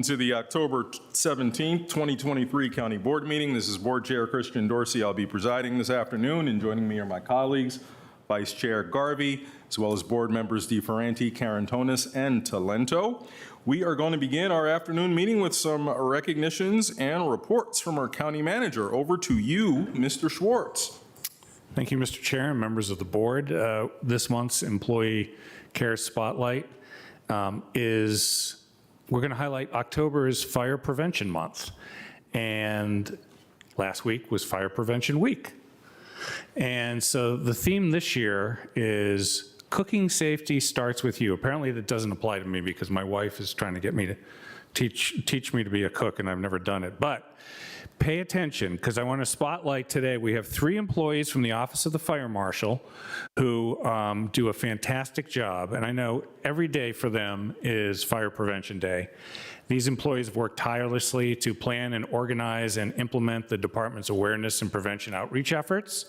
To the October 17th, 2023 County Board meeting. This is Board Chair Christian Dorsey. I'll be presiding this afternoon, and joining me are my colleagues, Vice Chair Garvey, as well as board members DeFerranti, Carantonis, and Talento. We are going to begin our afternoon meeting with some recognitions and reports from our county manager. Over to you, Mr. Schwartz. Thank you, Mr. Chair and members of the board. This month's Employee Care Spotlight we're going to highlight October's Fire Prevention Month. And last week was Fire Prevention Week. And so the theme this year is cooking safety starts with you. Apparently that doesn't apply to me because my wife is trying to get me to teach me to be a cook, and I've never done it. But pay attention, because I want to spotlight today. We have 3 employees from the Office of the Fire Marshal who do a fantastic job, and I know every day for them is Fire Prevention Day. These employees have worked tirelessly to plan and organize and implement the department's awareness and prevention outreach efforts,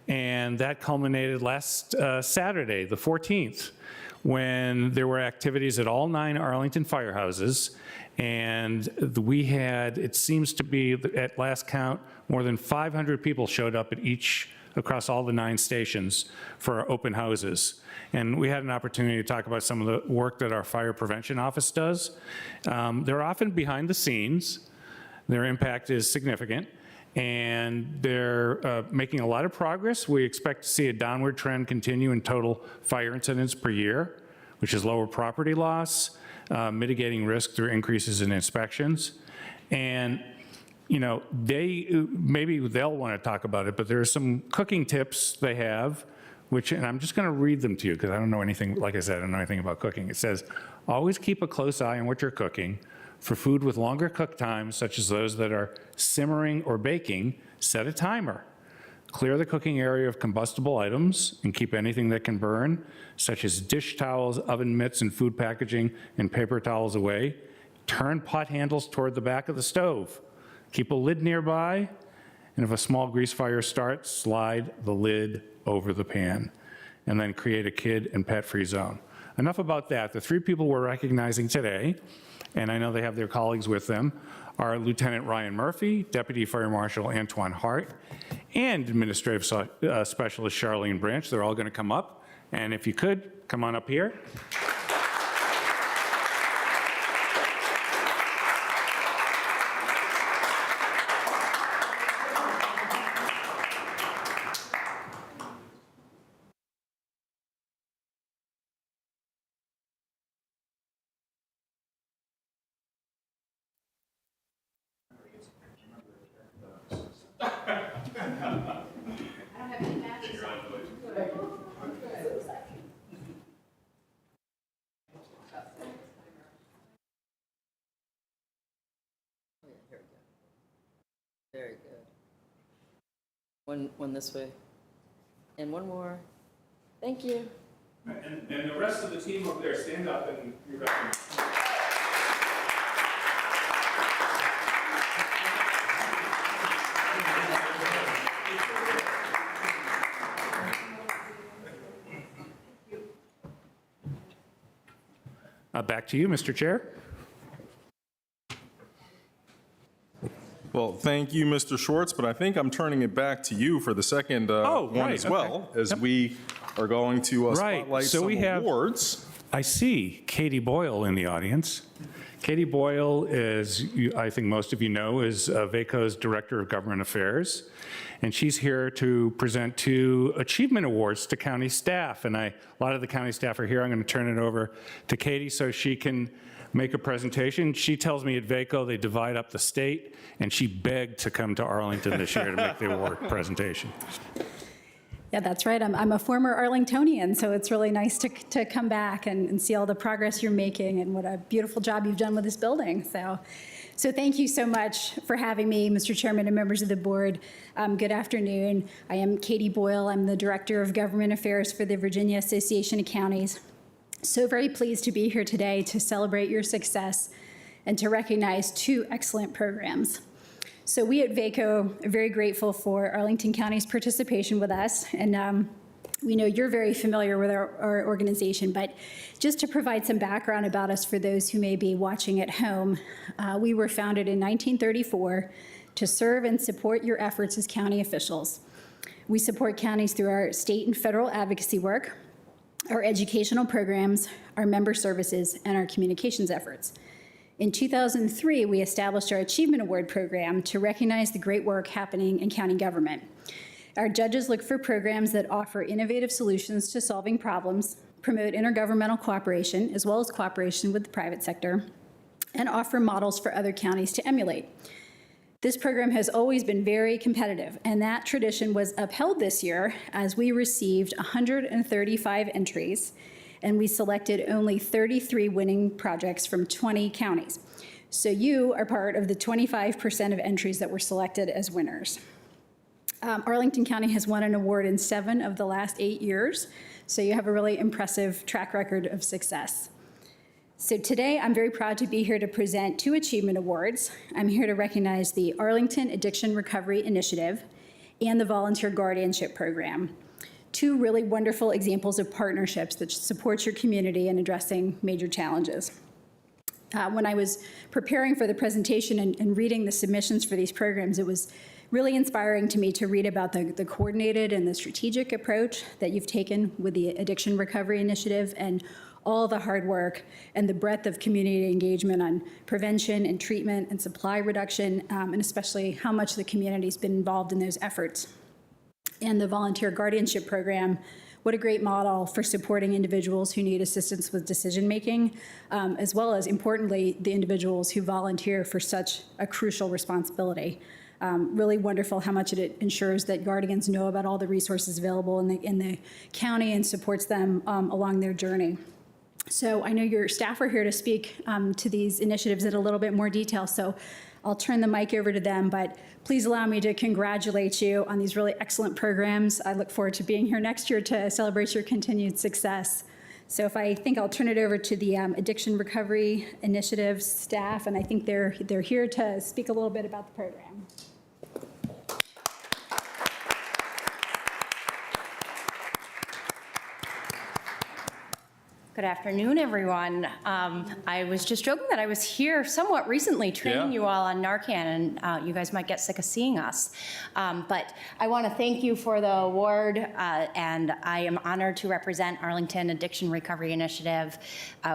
and that culminated last Saturday, the 14th, when there were activities at all 9 Arlington firehouses, and we had, it seems to be at last count, more than 500 people showed up at across all the 9 stations for our open houses. And we had an opportunity to talk about some of the work that our fire prevention office does. They're often behind the scenes. Their impact is significant, and they're making a lot of progress. We expect to see a downward trend continue in total fire incidents per year, which is lower property loss, mitigating risk through increases in inspections. And, you know, maybe they'll want to talk about it, but there are some cooking tips they have, and I'm just going to read them to you because I don't know anything, like I said, I don't know anything about cooking. It says, always keep a close eye on what you're cooking. For food with longer cook times, such as those that are simmering or baking, set a timer. Clear the cooking area of combustible items and keep anything that can burn, such as dish towels, oven mitts, and food packaging and paper towels away. Turn pot handles toward the back of the stove. Keep a lid nearby, and if a small grease fire starts, slide the lid over the pan, and then create a kid and pet-free zone. Enough about that. The 3 people we're recognizing today, and I know they have their colleagues with them, are Lieutenant Ryan Murphy, Deputy Fire Marshal Antoine Hart, and Administrative Specialist Charlene Branch. They're all going to come up, and if you could, come on up here. Very good. One this way. And one more. Thank you. And the rest of the team over there, stand up and you're back. Back to you, Mr. Chair. Well, thank you, Mr. Schwartz, but I think I'm turning it back to you for the second one as well, as we are going to spotlight some awards. I see Katie Boyle in the audience. Katie Boyle is, I think most of you know, is VACO's Director of Government Affairs, and she's here to present 2 achievement awards to county staff. And a lot of the county staff are here. I'm going to turn it over to Katie so she can make a presentation. She tells me at VACO they divide up the state, and she begged to come to Arlington this year to make the award presentation. Yeah, that's right. I'm a former Arlingtonian, so it's really nice to come back and see all the progress you're making and what a beautiful job you've done with this building. So thank you so much for having me, Mr. Chairman and members of the board. Good afternoon. I am Katie Boyle. I'm the Director of Government Affairs for the Virginia Association of Counties. So very pleased to be here today to celebrate your success and to recognize 2 excellent programs. So we at VACO are very grateful for Arlington County's participation with us, and We know you're very familiar with our organization, but just to provide some background about us for those who may be watching at home, we were founded in 1934 to serve and support your efforts as county officials. We support counties through our state and federal advocacy work, our educational programs, our member services, and our communications efforts. In 2003, we established our Achievement Award program to recognize the great work happening in county government. Our judges look for programs that offer innovative solutions to solving problems, promote intergovernmental cooperation, as well as cooperation with the private sector, and offer models for other counties to emulate. This program has always been very competitive, and that tradition was upheld this year as we received 135 entries, and we selected only 33 winning projects from 20 counties. So you are part of the 25% of entries that were selected as winners. Arlington County has won an award in 7 of the last 8 years, so you have a really impressive track record of success. So today, I'm very proud to be here to present 2 achievement awards. I'm here to recognize the Arlington Addiction Recovery Initiative and the Volunteer Guardianship Program, 2 really wonderful examples of partnerships that support your community in addressing major challenges. When I was preparing for the presentation and reading the submissions for these programs, it was really inspiring to me to read about the coordinated and the strategic approach that you've taken with the Addiction Recovery Initiative and all the hard work and the breadth of community engagement on prevention and treatment and supply reduction, and especially how much the community's been involved in those efforts. And the Volunteer Guardianship Program, what a great model for supporting individuals who need assistance with decision-making, as well as, importantly, the individuals who volunteer for such a crucial responsibility. Really wonderful how much it ensures that guardians know about all the resources available in the county and supports them along their journey. So I know your staff are here to speak to these initiatives in a little bit more detail, so I'll turn the mic over to them, but please allow me to congratulate you on these really excellent programs. I look forward to being here next year to celebrate your continued success. So if I think I'll turn it over to the Addiction Recovery Initiative staff, and I think they're here to speak a little bit about the program. Good afternoon, everyone. I was just joking that I was here somewhat recently training you all on Narcan, and you guys might get sick of seeing us. But I want to thank you for the award, and I am honored to represent Arlington Addiction Recovery Initiative.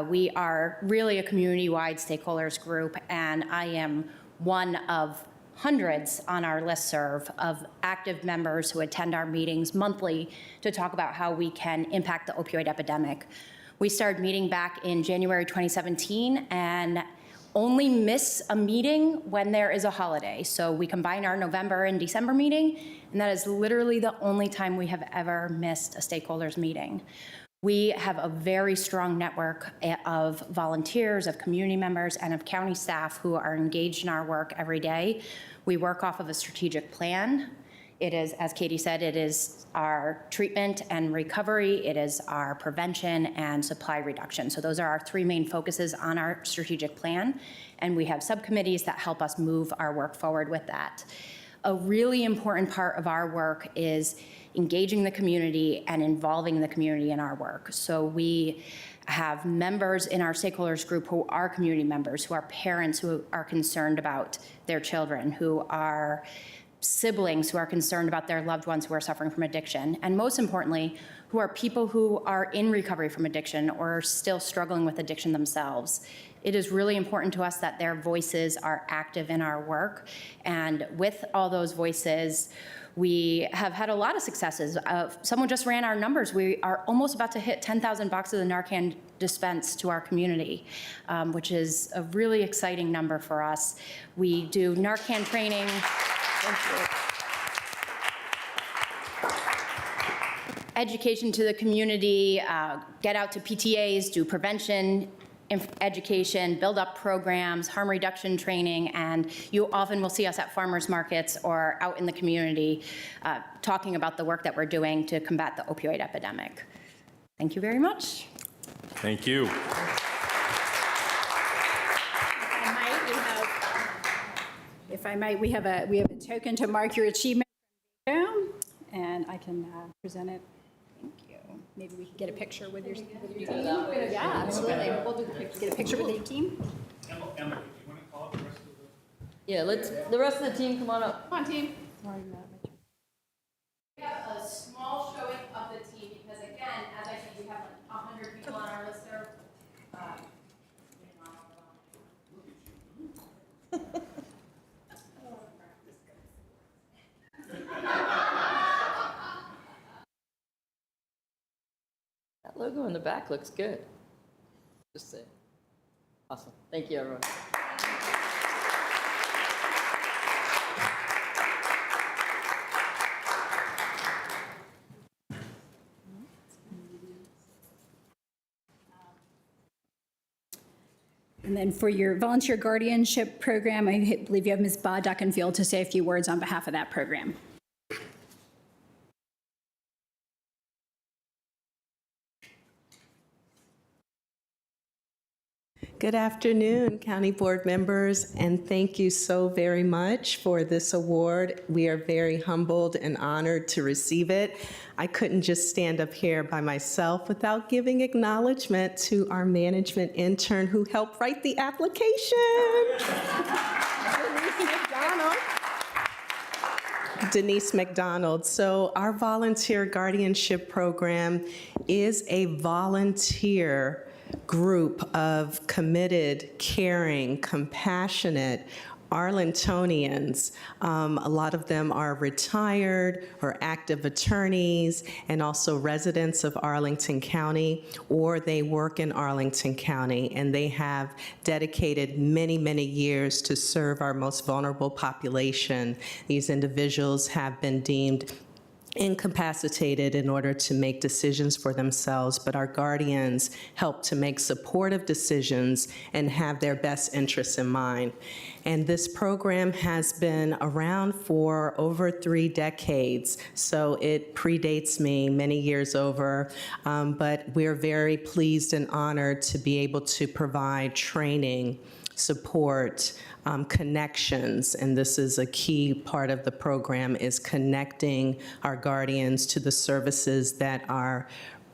We are really a community-wide stakeholders group, and I am one of hundreds on our listserv of active members who attend our meetings monthly to talk about how we can impact the opioid epidemic. We started meeting back in January 2017 and only miss a meeting when there is a holiday. So we combine our November and December meeting, and that is literally the only time we have ever missed a stakeholders meeting. We have a very strong network of volunteers, of community members, and of county staff who are engaged in our work every day. We work off of a strategic plan. It is, as Katie said, it is our treatment and recovery, it is our prevention and supply reduction. So those are our 3 main focuses on our strategic plan, and we have subcommittees that help us move our work forward with that. A really important part of our work is engaging the community and involving the community in our work. So we have members in our stakeholders group who are community members, who are parents who are concerned about their children, who are siblings who are concerned about their loved ones who are suffering from addiction, and most importantly, who are people who are in recovery from addiction or are still struggling with addiction themselves. It is really important to us that their voices are active in our work, and with all those voices, we have had a lot of successes. Someone just ran our numbers. We are almost about to hit 10,000 boxes of Narcan dispensed to our community, which is a really exciting number for us. We do Narcan training. Education to the community, get out to PTAs, do prevention education, build up programs, harm reduction training, and you often will see us at farmers markets or out in the community talking about the work that we're doing to combat the opioid epidemic. Thank you very much. Thank you. If I might, we have a token to mark your achievement, and I can present it Thank you. Maybe we can get a picture with your team. Yeah, absolutely. We'll do the picture. Get a picture with your team. Emma, do you want to call up the rest of the? Yeah, the rest of the team, come on up. Come on, team. We have a small showing of the team because again, as I said, we have like 100 people on our listserv. That logo in the back looks good. Just say. Awesome. Thank you, everyone. And then for your volunteer guardianship program, I believe you have Ms. Ba Duckenfield to say a few words on behalf of that program. Good afternoon, County Board members, and thank you so very much for this award. We are very humbled and honored to receive it. I couldn't just stand up here by myself without giving acknowledgement to our management intern who helped write the application. Denise McDonald. So our volunteer guardianship program is a volunteer group of committed, caring, compassionate Arlingtonians. A lot of them are retired or active attorneys and also residents of Arlington County, or they work in Arlington County, and they have dedicated many, many years to serve our most vulnerable population. These individuals have been deemed incapacitated in order to make decisions for themselves, but our guardians help to make supportive decisions and have their best interests in mind. And this program has been around for over 3 decades, so it predates me many years over, but we're very pleased and honored to be able to provide training, support, connections, and this is a key part of the program, is connecting our guardians to the services that our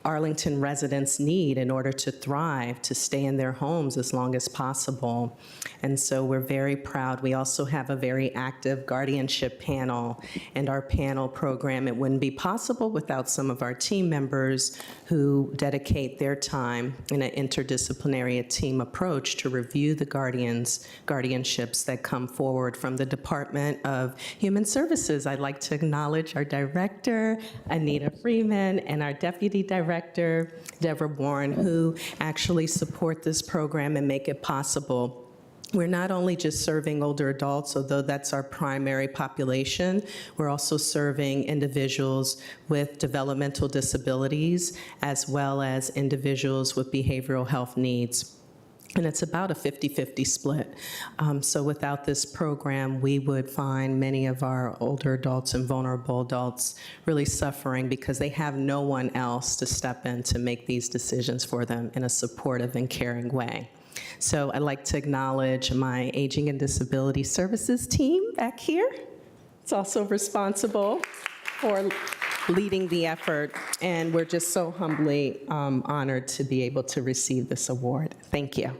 Arlington residents need in order to thrive, to stay in their homes as long as possible. And so we're very proud. We also have a very active guardianship panel, and our panel program, it wouldn't be possible without some of our team members who dedicate their time in an interdisciplinary team approach to review the guardianships that come forward from the Department of Human Services. I'd like to acknowledge our director, Anita Freeman, and our deputy director, Deborah Warren, who actually support this program and make it possible. We're not only just serving older adults, although that's our primary population, we're also serving individuals with developmental disabilities, as well as individuals with behavioral health needs. And it's about a 50-50 split. So without this program, we would find many of our older adults and vulnerable adults really suffering because they have no one else to step in to make these decisions for them in a supportive and caring way. So I'd like to acknowledge my Aging and Disability Services team back here. It's also responsible for leading the effort, and we're just so humbly honored to be able to receive this award. Thank you.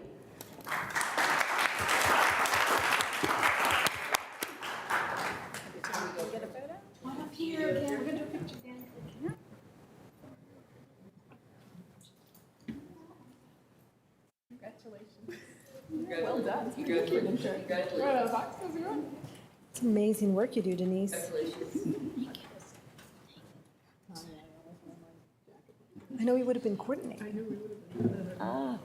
It's amazing work you do, Denise. I know we would have been coordinating. Oh,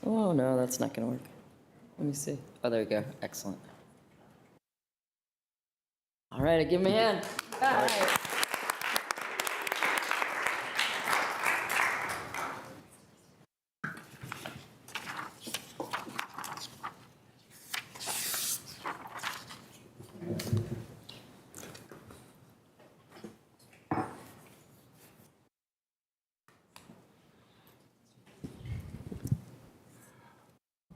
no, that's not going to work. Let me see. Oh, there you go. Excellent. All right, give me a hand. All right.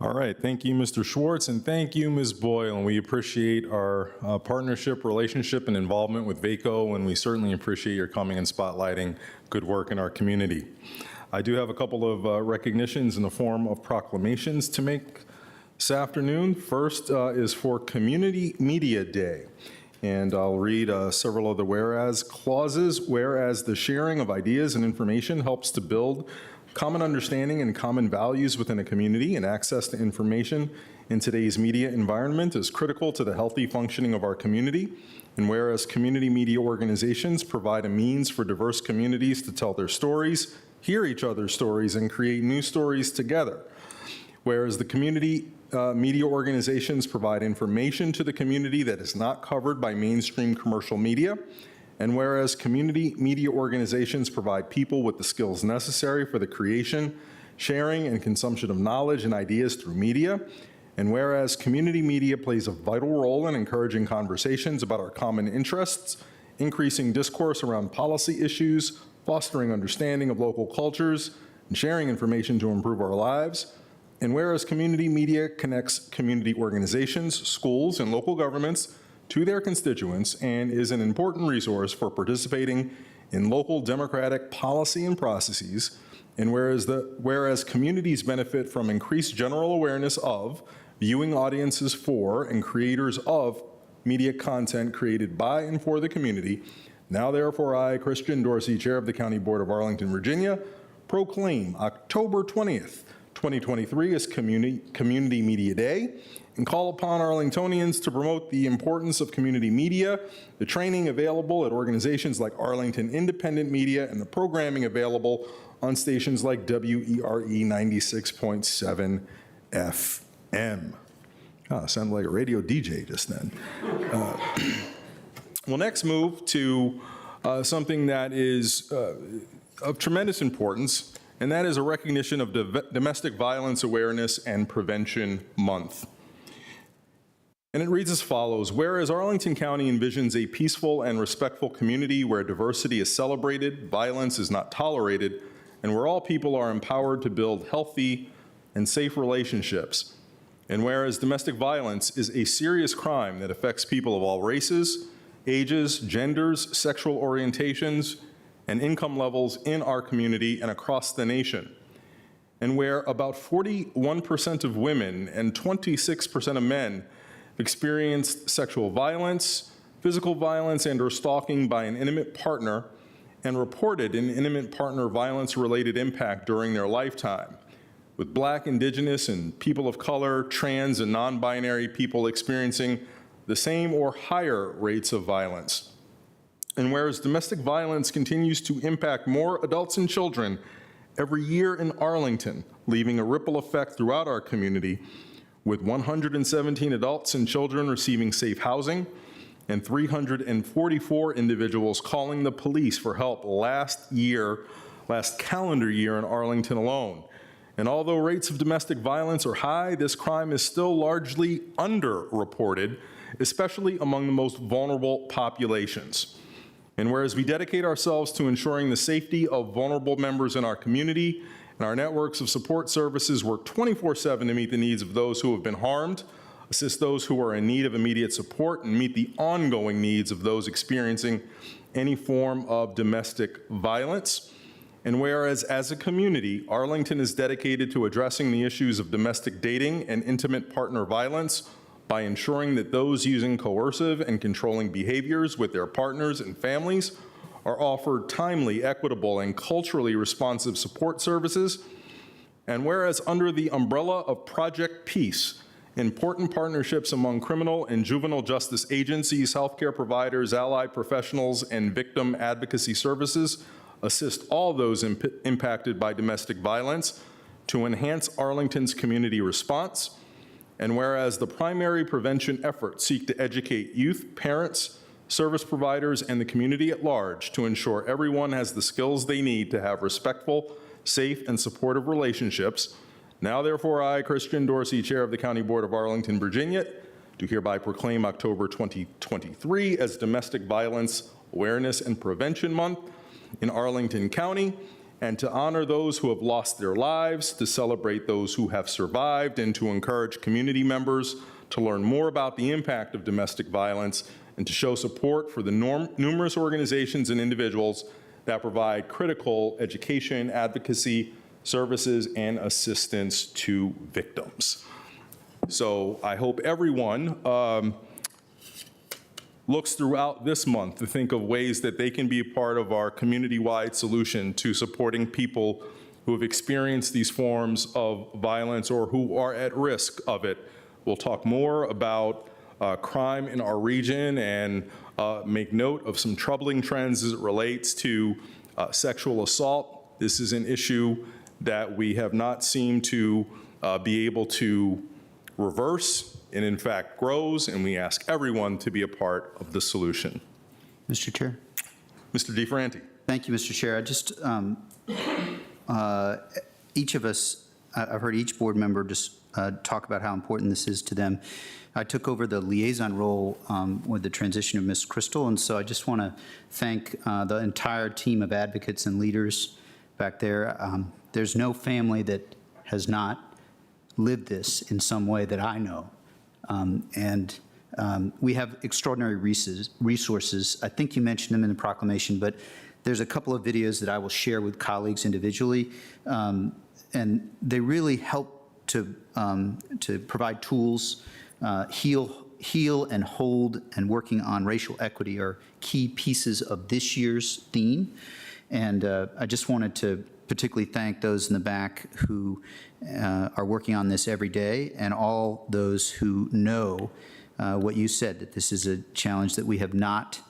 All All right, thank you, Mr. Schwartz, and thank you, Ms. Boyle. And we appreciate our partnership, relationship, and involvement with VACO, and we certainly appreciate your coming and spotlighting good work in our community. I do have a couple of recognitions in the form of proclamations to make this afternoon. First is for Community Media Day. And I'll read several of the whereas clauses. Whereas the sharing of ideas and information helps to build common understanding and common values within a community, and access to information in today's media environment is critical to the healthy functioning of our community. And whereas community media organizations provide a means for diverse communities to tell their stories, hear each other's stories, and create new stories together. Whereas the community media organizations provide information to the community that is not covered by mainstream commercial media. And whereas community media organizations provide people with the skills necessary for the creation, sharing, and consumption of knowledge and ideas through media. And whereas community media plays a vital role in encouraging conversations about our common interests, increasing discourse around policy issues, fostering understanding of local cultures, and sharing information to improve our lives. And whereas community media connects community organizations, schools, and local governments to their constituents and is an important resource for participating in local democratic policy and processes. And whereas communities benefit from increased general awareness of, viewing audiences for, and creators of media content created by and for the community, now therefore I, Christian Dorsey, Chair of the County Board of Arlington, Virginia, proclaim October 20th, 2023 as Community Media Day, and call upon Arlingtonians to promote the importance of community media, the training available at organizations like Arlington Independent Media, and the programming available on stations like WERE 96.7 FM. Sounded like a radio DJ just then. We'll next move to something that is of tremendous importance, and that is a recognition of Domestic Violence Awareness and Prevention Month. And it reads as follows: whereas Arlington County envisions a peaceful and respectful community where diversity is celebrated, violence is not tolerated, and where all people are empowered to build healthy and safe relationships. And whereas domestic violence is a serious crime that affects people of all races, ages, genders, sexual orientations, and income levels in our community and across the nation. And where about 41% of women and 26% of men experienced sexual violence, physical violence, and/or stalking by an intimate partner, and reported an intimate partner violence-related impact during their lifetime, with Black, Indigenous, and people of color, trans, and non-binary people experiencing the same or higher rates of violence. And whereas domestic violence continues to impact more adults and children every year in Arlington, leaving a ripple effect throughout our community, with 117 adults and children receiving safe housing and 344 individuals calling the police for help last calendar year in Arlington alone. And although rates of domestic violence are high, this crime is still largely underreported, especially among the most vulnerable populations. And whereas we dedicate ourselves to ensuring the safety of vulnerable members in our community, and our networks of support services work 24/7 to meet the needs of those who have been harmed, assist those who are in need of immediate support, and meet the ongoing needs of those experiencing any form of domestic violence. And whereas as a community, Arlington is dedicated to addressing the issues of domestic dating and intimate partner violence by ensuring that those using coercive and controlling behaviors with their partners and families are offered timely, equitable, and culturally responsive support services. And whereas under the umbrella of Project Peace, important partnerships among criminal and juvenile justice agencies, healthcare providers, allied professionals, and victim advocacy services assist all those impacted by domestic violence to enhance Arlington's community response. And whereas the primary prevention efforts seek to educate youth, parents, service providers, and the community at large to ensure everyone has the skills they need to have respectful, safe, and supportive relationships. Now, therefore, I, Christian Dorsey, Chair of the County Board of Arlington, Virginia, do hereby proclaim October 2023 as Domestic Violence Awareness and Prevention Month in Arlington County, and to honor those who have lost their lives, to celebrate those who have survived, and to encourage community members to learn more about the impact of domestic violence and to show support for the numerous organizations and individuals that provide critical education, advocacy, services, and assistance to victims. So I hope everyone looks throughout this month to think of ways that they can be a part of our community-wide solution to supporting people who have experienced these forms of violence or who are at risk of it. We'll talk more about crime in our region and make note of some troubling trends as it relates to sexual assault. This is an issue that we have not seemed to be able to reverse, and in fact grows, and we ask everyone to be a part of the solution. Mr. Chair. Mr. DeFranti. Thank you, Mr. Chair. I just, each of us, I've heard each board member just talk about how important this is to them. I took over the liaison role with the transition of Ms. Crystal, and so I just want to thank the entire team of advocates and leaders back there. There's no family that has not lived this in some way that I know. We have extraordinary resources. I think you mentioned them in the proclamation, but there's a couple of videos that I will share with colleagues individually, and they really help to provide tools. Heal and hold and working on racial equity are key pieces of this year's theme. And I just wanted to particularly thank those in the back who are working on this every day, and all those who know what you said, that this is a challenge that we have not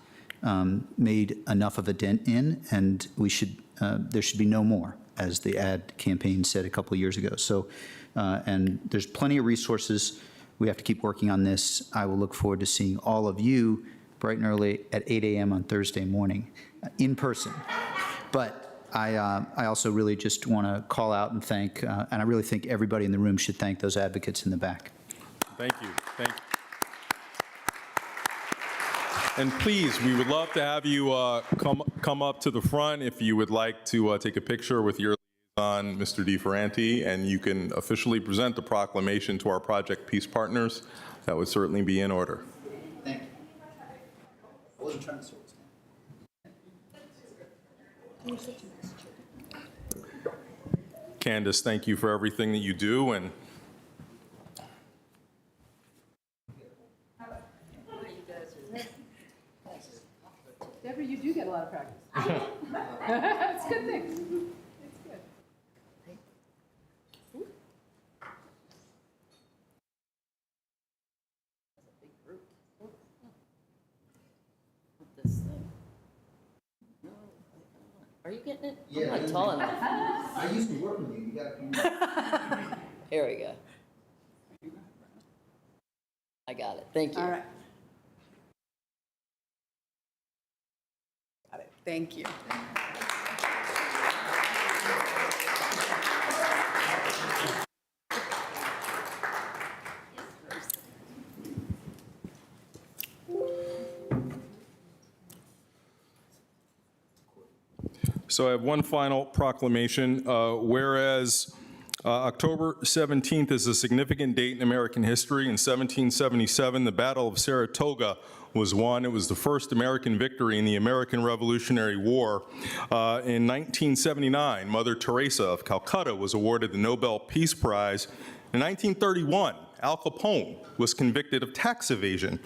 made enough of a dent in, and we should there should be no more, as the ad campaign said a couple of years ago. So, and there's plenty of resources. We have to keep working on this. I will look forward to seeing all of you bright and early at 8 a.m. on Thursday morning in person. But I also really just want to call out and thank, and I really think everybody in the room should thank those advocates in the back. Thank you. Thank you. And please, we would love to have you come up to the front if you would like to take a picture with your liaison, Mr. DeFranti, and you can officially present the proclamation to our Project Peace partners. That would certainly be in order. Thank you. I wasn't trying to sort this. Candace, thank you for everything that you do, and Deborah, you do get a lot of practice. That's a good thing. It's good. That's a big group. This thing. No, are you getting it? Yeah, I'm not tall enough. I used to work with you. You got to. Here we go. I got it. Thank you. All right. Got it. Thank you. so I have one final proclamation. Whereas October 17th is a significant date in American history. In 1777, the Battle of Saratoga was won. It was the first American victory in the American Revolutionary War. In 1979, Mother Teresa of Calcutta was awarded the Nobel Peace Prize. In 1931, Al Capone was convicted of tax evasion.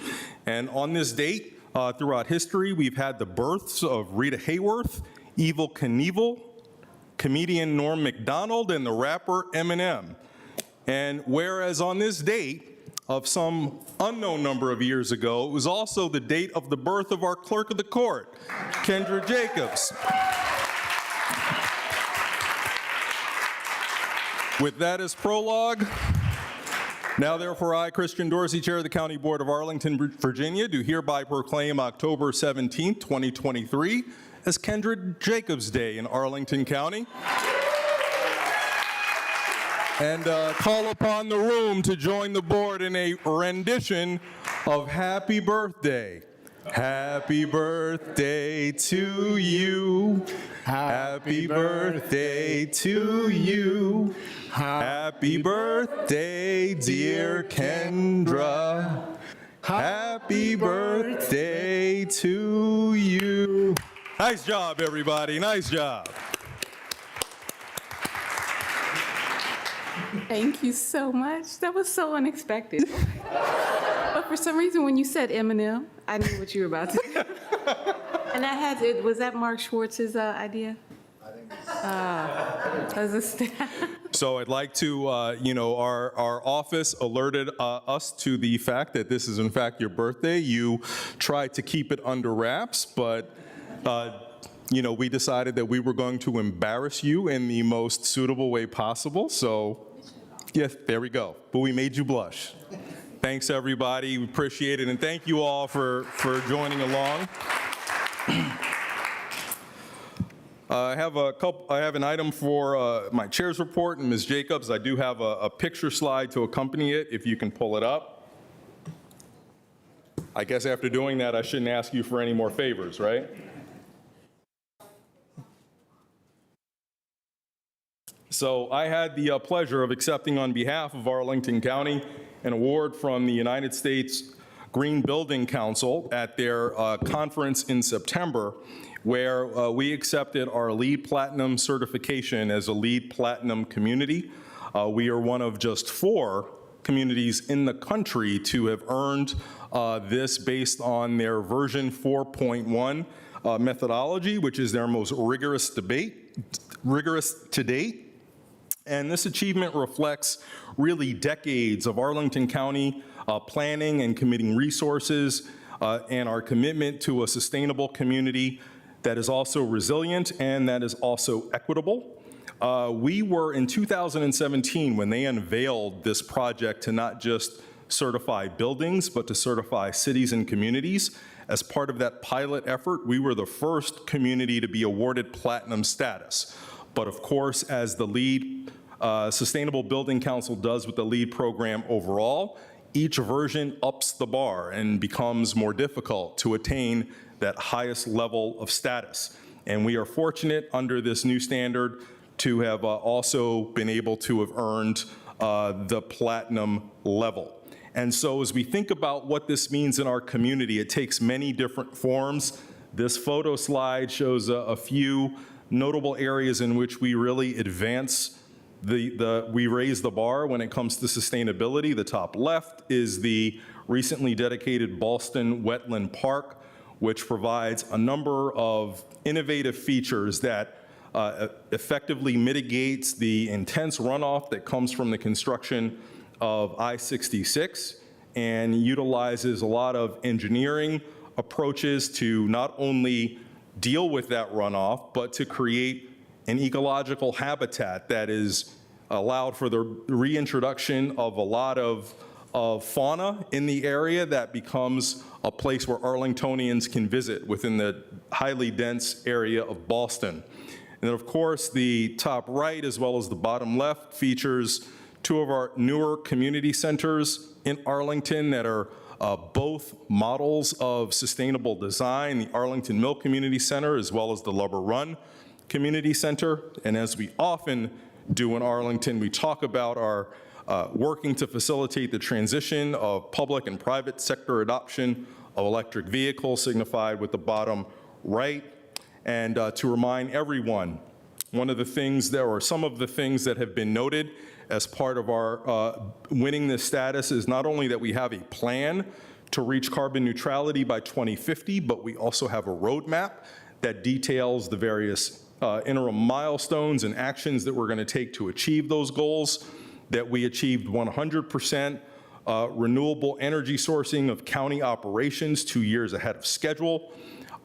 And on this date, throughout history, we've had the births of Rita Hayworth, Evel Knievel, comedian Norm Macdonald, and the rapper Eminem. And whereas on this date of some unknown number of years ago, it was also the date of the birth of our clerk of the court, Kendra Jacobs. With that as prologue, now therefore I, Christian Dorsey, Chair of the County Board of Arlington, Virginia, do hereby proclaim October 17, 2023 as Kendra Jacobs Day in Arlington County. And call upon the room to join the board in a rendition of Happy Birthday. Happy birthday to you. Happy Happy birthday to you. Happy birthday, dear Kendra. Happy birthday to you. Nice job, everybody. Nice job. Thank you so much. That was so unexpected. But for some reason, when you said Eminem, I knew what you were about to do. And I had to, was that Mark Schwartz's idea? I think so. So I'd like to, our office alerted us to the fact that this is in fact your birthday. You tried to keep it under wraps, but we decided that we were going to embarrass you in the most suitable way possible. So, yes, there we go. But we made you blush. Thanks, everybody. We appreciate it. And thank you all for joining along. I have an item for my chair's report, and Ms. Jacobs, I do have a picture slide to accompany it, if you can pull it up. I guess after doing that, I shouldn't ask you for any more favors, right? So I had the pleasure of accepting on behalf of Arlington County an award from the United States Green Building Council at their conference in September, where we accepted our LEED Platinum certification as a LEED Platinum community. We are one of just 4 communities in the country to have earned this based on their version 4.1 methodology, which is their most rigorous to date. And this achievement reflects really decades of Arlington County planning and committing resources and our commitment to a sustainable community that is also resilient and that is also equitable. We were in 2017 when they unveiled this project to not just certify buildings, but to certify cities and communities. As part of that pilot effort, we were the first community to be awarded platinum status. But of course, as the LEED Sustainable Building Council does with the LEED program overall, each version ups the bar and becomes more difficult to attain that highest level of status. And we are fortunate under this new standard to have also been able to have earned the platinum level. And so as we think about what this means in our community, it takes many different forms. This photo slide shows a few notable areas in which we really advance we raise the bar when it comes to sustainability. The top left is the recently dedicated Ballston Wetland Park, which provides a number of innovative features that effectively mitigates the intense runoff that comes from the construction of I-66 and utilizes a lot of engineering approaches to not only deal with that runoff, but to create an ecological habitat that is allowed for the reintroduction of a lot of fauna in the area that becomes a place where Arlingtonians can visit within the highly dense area of Ballston. And then of course, the top right as well as the bottom left features 2 of our newer community centers in Arlington that are both models of sustainable design, the Arlington Mill Community Center as well as the Lubber Run Community Center. And as we often do in Arlington, we talk about our working to facilitate the transition of public and private sector adoption of electric vehicles, signified with the bottom right. And to remind everyone, one of the things there, or some of the things that have been noted as part of our winning this status is not only that we have a plan to reach carbon neutrality by 2050, but we also have a roadmap that details the various interim milestones and actions that we're going to take to achieve those goals, that we achieved 100% renewable energy sourcing of county operations 2 years ahead of schedule,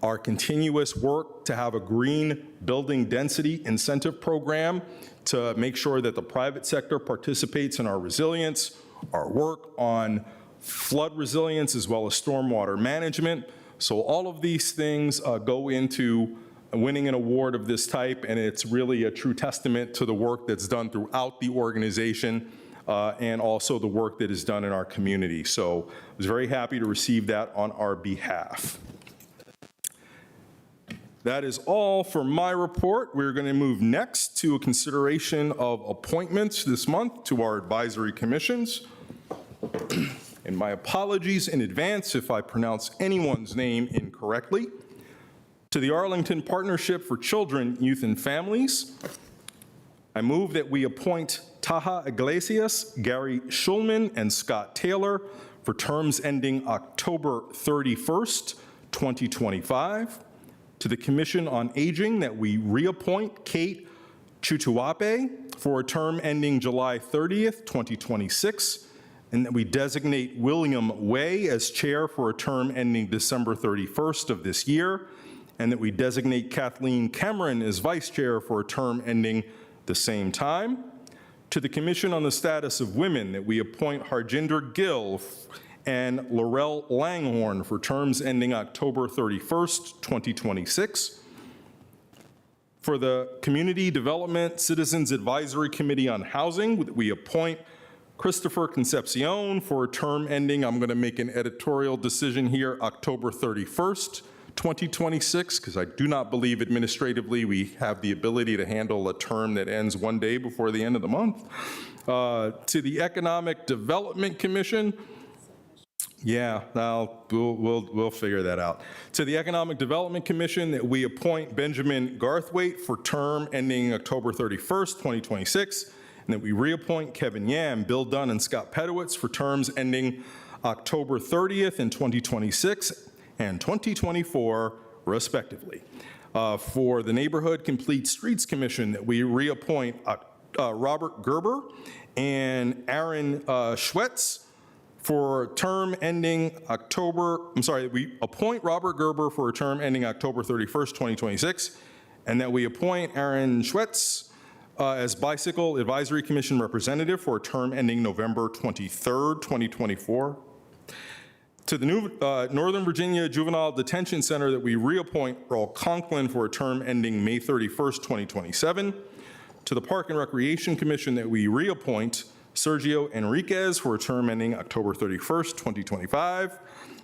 our continuous work to have a green building density incentive program to make sure that the private sector participates in our resilience, our work on flood resilience as well as stormwater management. So all of these things go into winning an award of this type, and it's really a true testament to the work that's done throughout the organization and also the work that is done in our community. So I was very happy to receive that on our behalf. That is all for my report. We're going to move next to a consideration of appointments this month to our advisory commissions. And my apologies in advance if I pronounce anyone's name incorrectly. To the Arlington Partnership for Children, Youth, and Families, I move that we appoint Taha Iglesias, Gary Schulman, and Scott Taylor for terms ending October 31st, 2025. To the Commission on Aging, that we reappoint Kate Chutuape for a term ending July 30th, 2026, and that we designate William Way as chair for a term ending December 31st of this year, and that we designate Kathleen Cameron as vice chair for a term ending the same time. To the Commission on the Status of Women, that we appoint Harjinder Gill and Laurel Langhorn for terms ending October 31st, 2026. For the Community Development Citizens Advisory Committee on Housing, we appoint Christopher Concepcion for a term ending, I'm going to make an editorial decision here, October 31st, 2026, because I do not believe administratively we have the ability to handle a term that ends one day before the end of the month. To the Economic Development Commission, yeah, we'll figure that out. To the Economic Development Commission, that we appoint Benjamin Garthwaite for term ending October 31st, 2026, and that we reappoint Kevin Yam, Bill Dunn, and Scott Pedowitz for terms ending October 30th in 2026 and 2024, respectively. For the Neighborhood Complete Streets Commission, that we reappoint Robert Gerber and Aaron Schwetz for a term ending we appoint Robert Gerber for a term ending October 31st, 2026, and that we appoint Aaron Schwetz as Bicycle Advisory Commission representative for a term ending November 23rd, 2024. To the new Northern Virginia Juvenile Detention Center, that we reappoint Earl Conklin for a term ending May 31st, 2027. To the Park and Recreation Commission, that we reappoint Sergio Enriquez for a term ending October 31st, 2025.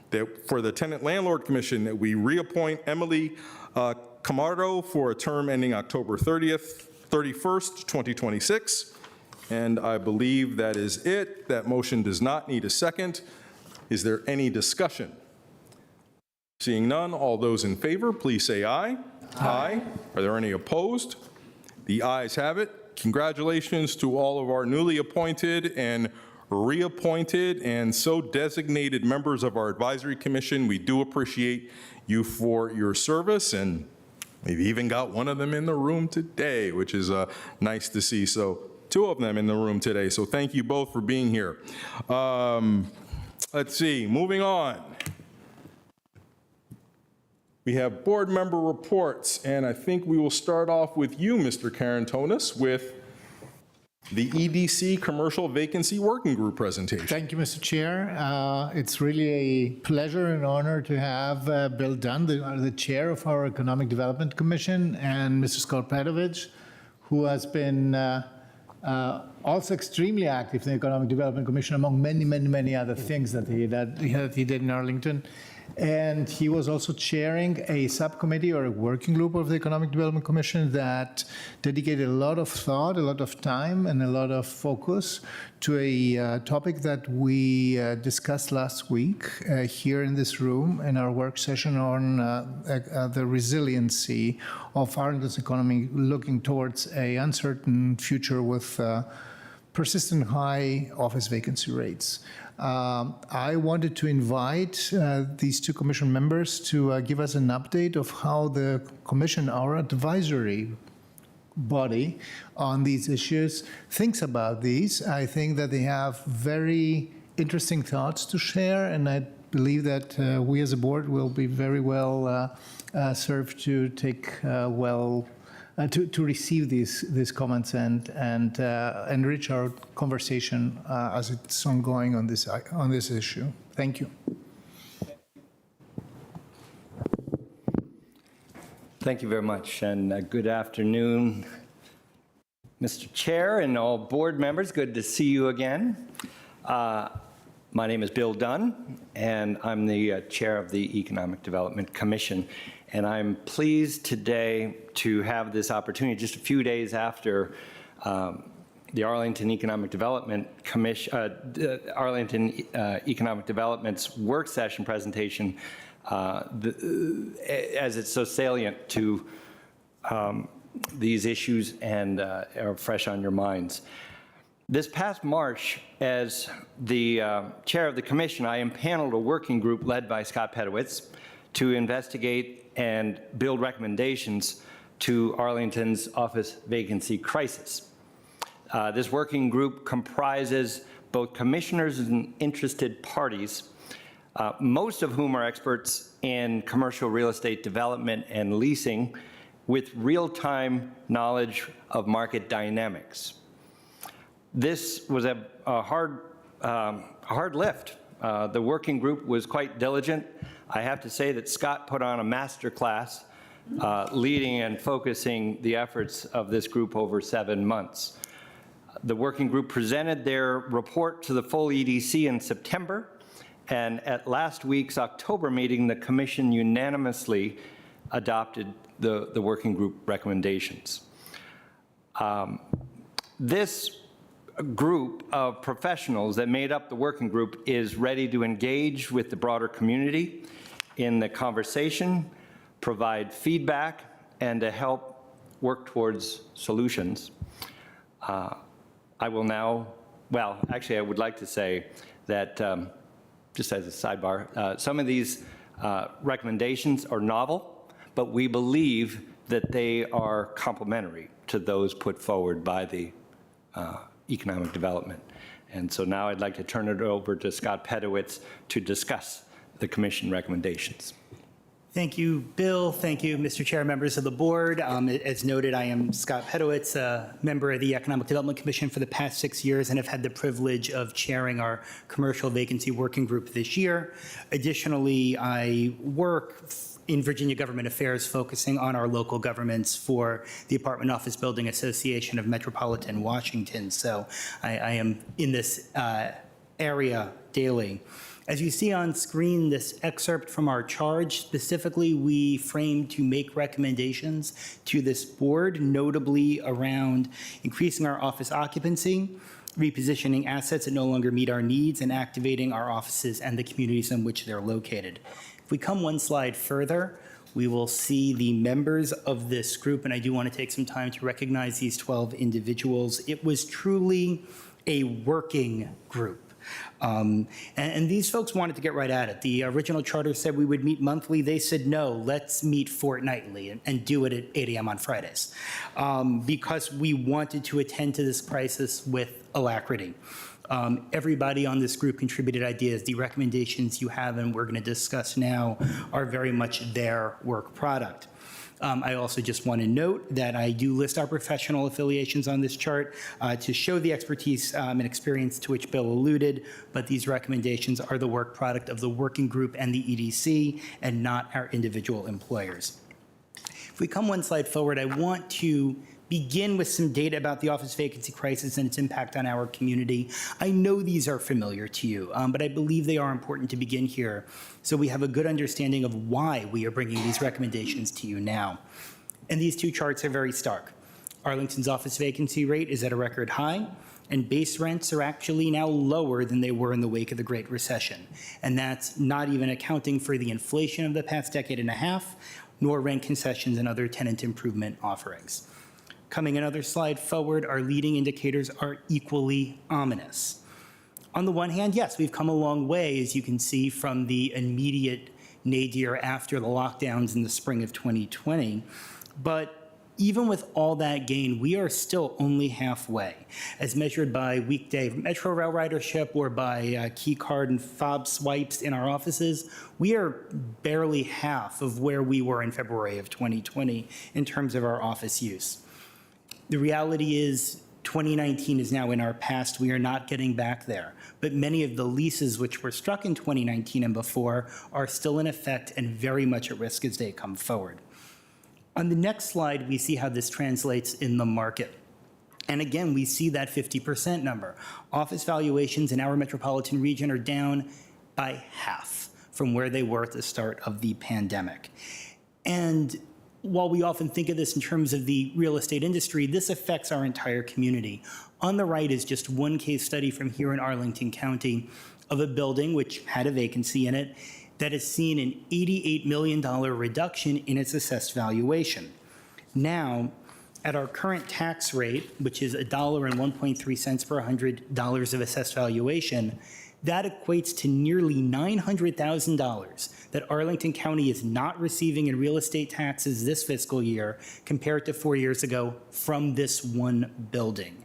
That for the Tenant Landlord Commission, that we reappoint Emily Camardo for a term ending October 31st, 2026. And I believe that is it. That motion does not need a second. Is there any discussion? Seeing none, all those in favor, please say aye. Aye. Are there any opposed? The ayes have it. Congratulations to all of our newly appointed and reappointed and so designated members of our advisory commission. We do appreciate you for your service, and we've even got one of them in the room today, which is nice to see. So 2 of them in the room today. So thank you both for being here. Let's see, moving on. We have board member reports, and I think we will start off with you, Mr. Karantonis, with the EDC Commercial Vacancy Working Group presentation. Thank you, Mr. Chair. It's really a pleasure and honor to have Bill Dunn, the chair of our Economic Development Commission, and Mr. Scott Pedowitz, who has been also extremely active in the Economic Development Commission, among many other things that he did in Arlington. And he was also chairing a subcommittee or a working group of the Economic Development Commission that dedicated a lot of thought, a lot of time, and a lot of focus to a topic that we discussed last week here in this room in our work session on the resiliency of Arlington's economy, looking towards an uncertain future with persistent high office vacancy rates. I wanted to invite these 2 commission members to give us an update of how the commission, our advisory body on these issues, thinks about these. I think that they have very interesting thoughts to share, and I believe that we as a board will be very well served to take to receive these comments and enrich our conversation as it's ongoing on this issue. Thank you. Thank you very much, and good afternoon, Mr. Chair and all board members. Good to see you again. My name is Bill Dunn, and I'm the chair of the Economic Development Commission. And I'm pleased today to have this opportunity just a few days after the Arlington Economic Development Commission, Arlington Economic Development's work session presentation, as it's so salient to these issues and are fresh on your minds. This past March, as the chair of the commission, I impaneled a working group led by Scott Pedowitz to investigate and build recommendations to Arlington's office vacancy crisis. This working group comprises both commissioners and interested parties, most of whom are experts in commercial real estate development and leasing with real-time knowledge of market dynamics. This was a hard lift. The working group was quite diligent. I have to say that Scott put on a master class leading and focusing the efforts of this group over 7 months. The working group presented their report to the full EDC in September, and at last week's October meeting, the commission unanimously adopted the working group recommendations. This group of professionals that made up the working group is ready to engage with the broader community in the conversation, provide feedback, and to help work towards solutions. I will now, well, actually, I would like to say that, just as a sidebar, some of these recommendations are novel, but we believe that they are complementary to those put forward by the economic development. And so now I'd like to turn it over to Scott Pedowitz to discuss the commission recommendations. Thank you, Bill. Thank you, Mr. Chair, members of the board. As noted, I am Scott Pedowitz, a member of the Economic Development Commission for the past 6 years and have had the privilege of chairing our commercial vacancy working group this year. Additionally, I work in Virginia Government Affairs focusing on our local governments for the Apartment Office Building Association of Metropolitan Washington. So I am in this area daily. As you see on screen, this excerpt from our charge, specifically, we framed to make recommendations to this board, notably around increasing our office occupancy, repositioning assets that no longer meet our needs, and activating our offices and the communities in which they're located. If we come one slide further, we will see the members of this group, and I do want to take some time to recognize these 12 individuals. It was truly a working group. And these folks wanted to get right at it. The original charter said we would meet monthly. They said, no, let's meet fortnightly and do it at 8 a.m. on Fridays, because we wanted to attend to this crisis with alacrity. Everybody on this group contributed ideas. The recommendations you have and we're going to discuss now are very much their work product. I also just want to note that I do list our professional affiliations on this chart to show the expertise and experience to which Bill alluded, but these recommendations are the work product of the working group and the EDC and not our individual employers. If we come one slide forward, I want to begin with some data about the office vacancy crisis and its impact on our community. I know these are familiar to you, but I believe they are important to begin here so we have a good understanding of why we are bringing these recommendations to you now. And these two charts are very stark. Arlington's office vacancy rate is at a record high, and base rents are actually now lower than they were in the wake of the Great Recession. And that's not even accounting for the inflation of the past decade and a half, nor rent concessions and other tenant improvement offerings. Coming another slide forward, our leading indicators are equally ominous. On the one hand, yes, we've come a long way, as you can see from the immediate nadir after the lockdowns in the spring of 2020. But even with all that gain, we are still only halfway, as measured by weekday Metro Rail ridership or by key card and fob swipes in our offices. We are barely half of where we were in February of 2020 in terms of our office use. The reality is 2019 is now in our past. We are not getting back there. But many of the leases which were struck in 2019 and before are still in effect and very much at risk as they come forward. On the next slide, we see how this translates in the market. And again, we see that 50% number. Office valuations in our metropolitan region are down by half from where they were at the start of the pandemic. And while we often think of this in terms of the real estate industry, this affects our entire community. On the right is just one case study from here in Arlington County of a building which had a vacancy in it that has seen an $88 million reduction in its assessed valuation. Now, at our current tax rate, which is $1.01 per $100 of assessed valuation, that equates to nearly $900,000 that Arlington County is not receiving in real estate taxes this fiscal year compared to 4 years ago from this one building.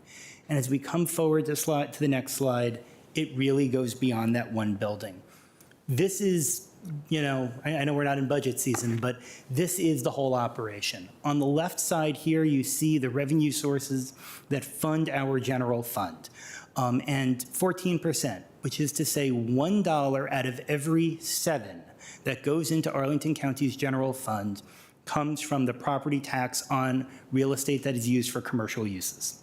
And as we come forward to the next slide, it really goes beyond that one building. This is, I know we're not in budget season, but this is the whole operation. On the left side here, you see the revenue sources that fund our general fund. And 14%, which is to say $1 out of every 7 that goes into Arlington County's general fund comes from the property tax on real estate that is used for commercial uses.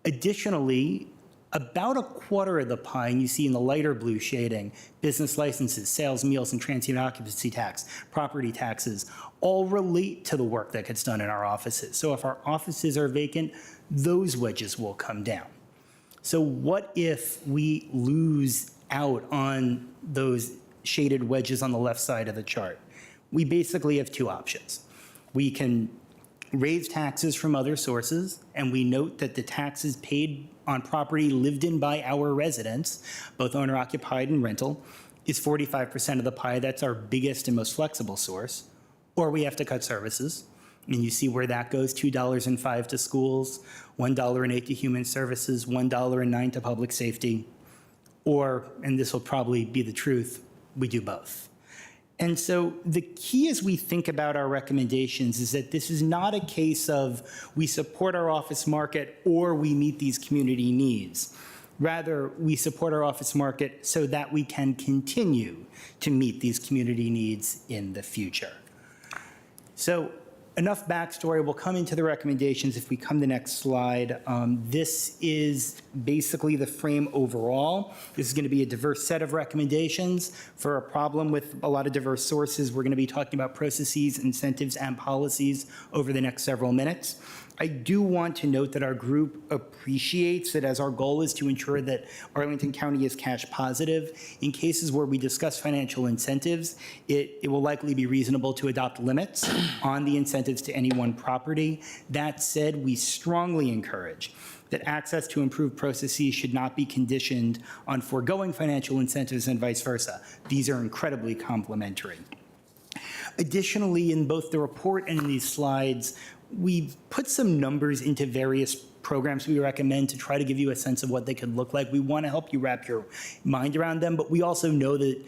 Additionally, about a quarter of the pie, and you see in the lighter blue shading, business licenses, sales, meals, and transient occupancy tax, property taxes, all relate to the work that gets done in our offices. So if our offices are vacant, those wedges will come down. So what if we lose out on those shaded wedges on the left side of the chart? We basically have two options. We can raise taxes from other sources, and we note that the taxes paid on property lived in by our residents, both owner-occupied and rental, is 45% of the pie. That's our biggest and most flexible source. Or we have to cut services. And you see where that goes, $2.05 to schools, $1.08 to human services, $1.09 to public safety. Or, and this will probably be the truth, we do both. And so the key as we think about our recommendations is that this is not a case of we support our office market or we meet these community needs. Rather, we support our office market so that we can continue to meet these community needs in the future. So enough backstory. We'll come into the recommendations if we come to the next slide. This is basically the frame overall. This is going to be a diverse set of recommendations. For a problem with a lot of diverse sources, we're going to be talking about processes, incentives, and policies over the next several minutes. I do want to note that our group appreciates that as our goal is to ensure that Arlington County is cash positive, in cases where we discuss financial incentives, it will likely be reasonable to adopt limits on the incentives to any one property. That said, we strongly encourage that access to improved processes should not be conditioned on foregoing financial incentives and vice versa. These are incredibly complementary. Additionally, in both the report and in these slides, we've put some numbers into various programs we recommend to try to give you a sense of what they could look like. We want to help you wrap your mind around them, but we also know that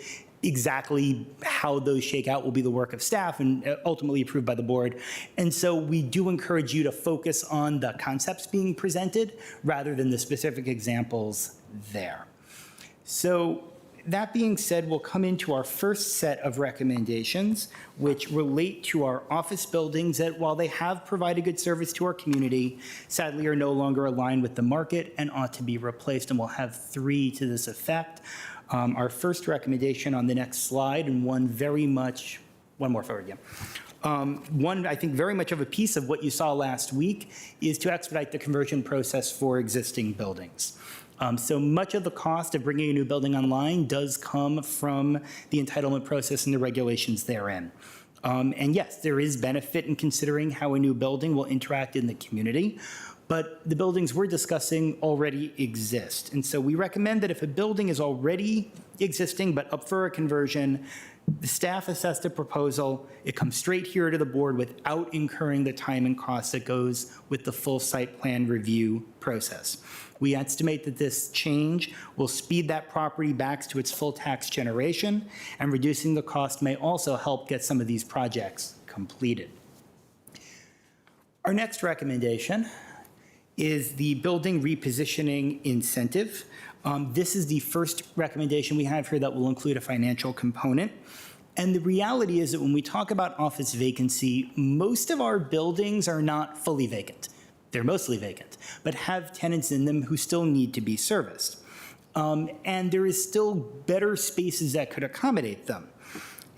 exactly how those shake out will be the work of staff and ultimately approved by the board. And so we do encourage you to focus on the concepts being presented rather than the specific examples there. So that being said, we'll come into our first set of recommendations, which relate to our office buildings that, while they have provided good service to our community, sadly are no longer aligned with the market and ought to be replaced, and we'll have 3 to this effect. Our first recommendation on the next slide, and one more forward, yeah. One, I think, very much of a piece of what you saw last week is to expedite the conversion process for existing buildings. So much of the cost of bringing a new building online does come from the entitlement process and the regulations therein. And yes, there is benefit in considering how a new building will interact in the community, but the buildings we're discussing already exist. And so we recommend that if a building is already existing but up for a conversion, the staff assessed a proposal, it comes straight here to the board without incurring the time and cost that goes with the full site plan review process. We estimate that this change will speed that property back to its full tax generation, and reducing the cost may also help get some of these projects completed. Our next recommendation is the building repositioning incentive. This is the first recommendation we have here that will include a financial component. And the reality is that when we talk about office vacancy, most of our buildings are not fully vacant. They're mostly vacant, but have tenants in them who still need to be serviced. And there is still better spaces that could accommodate them.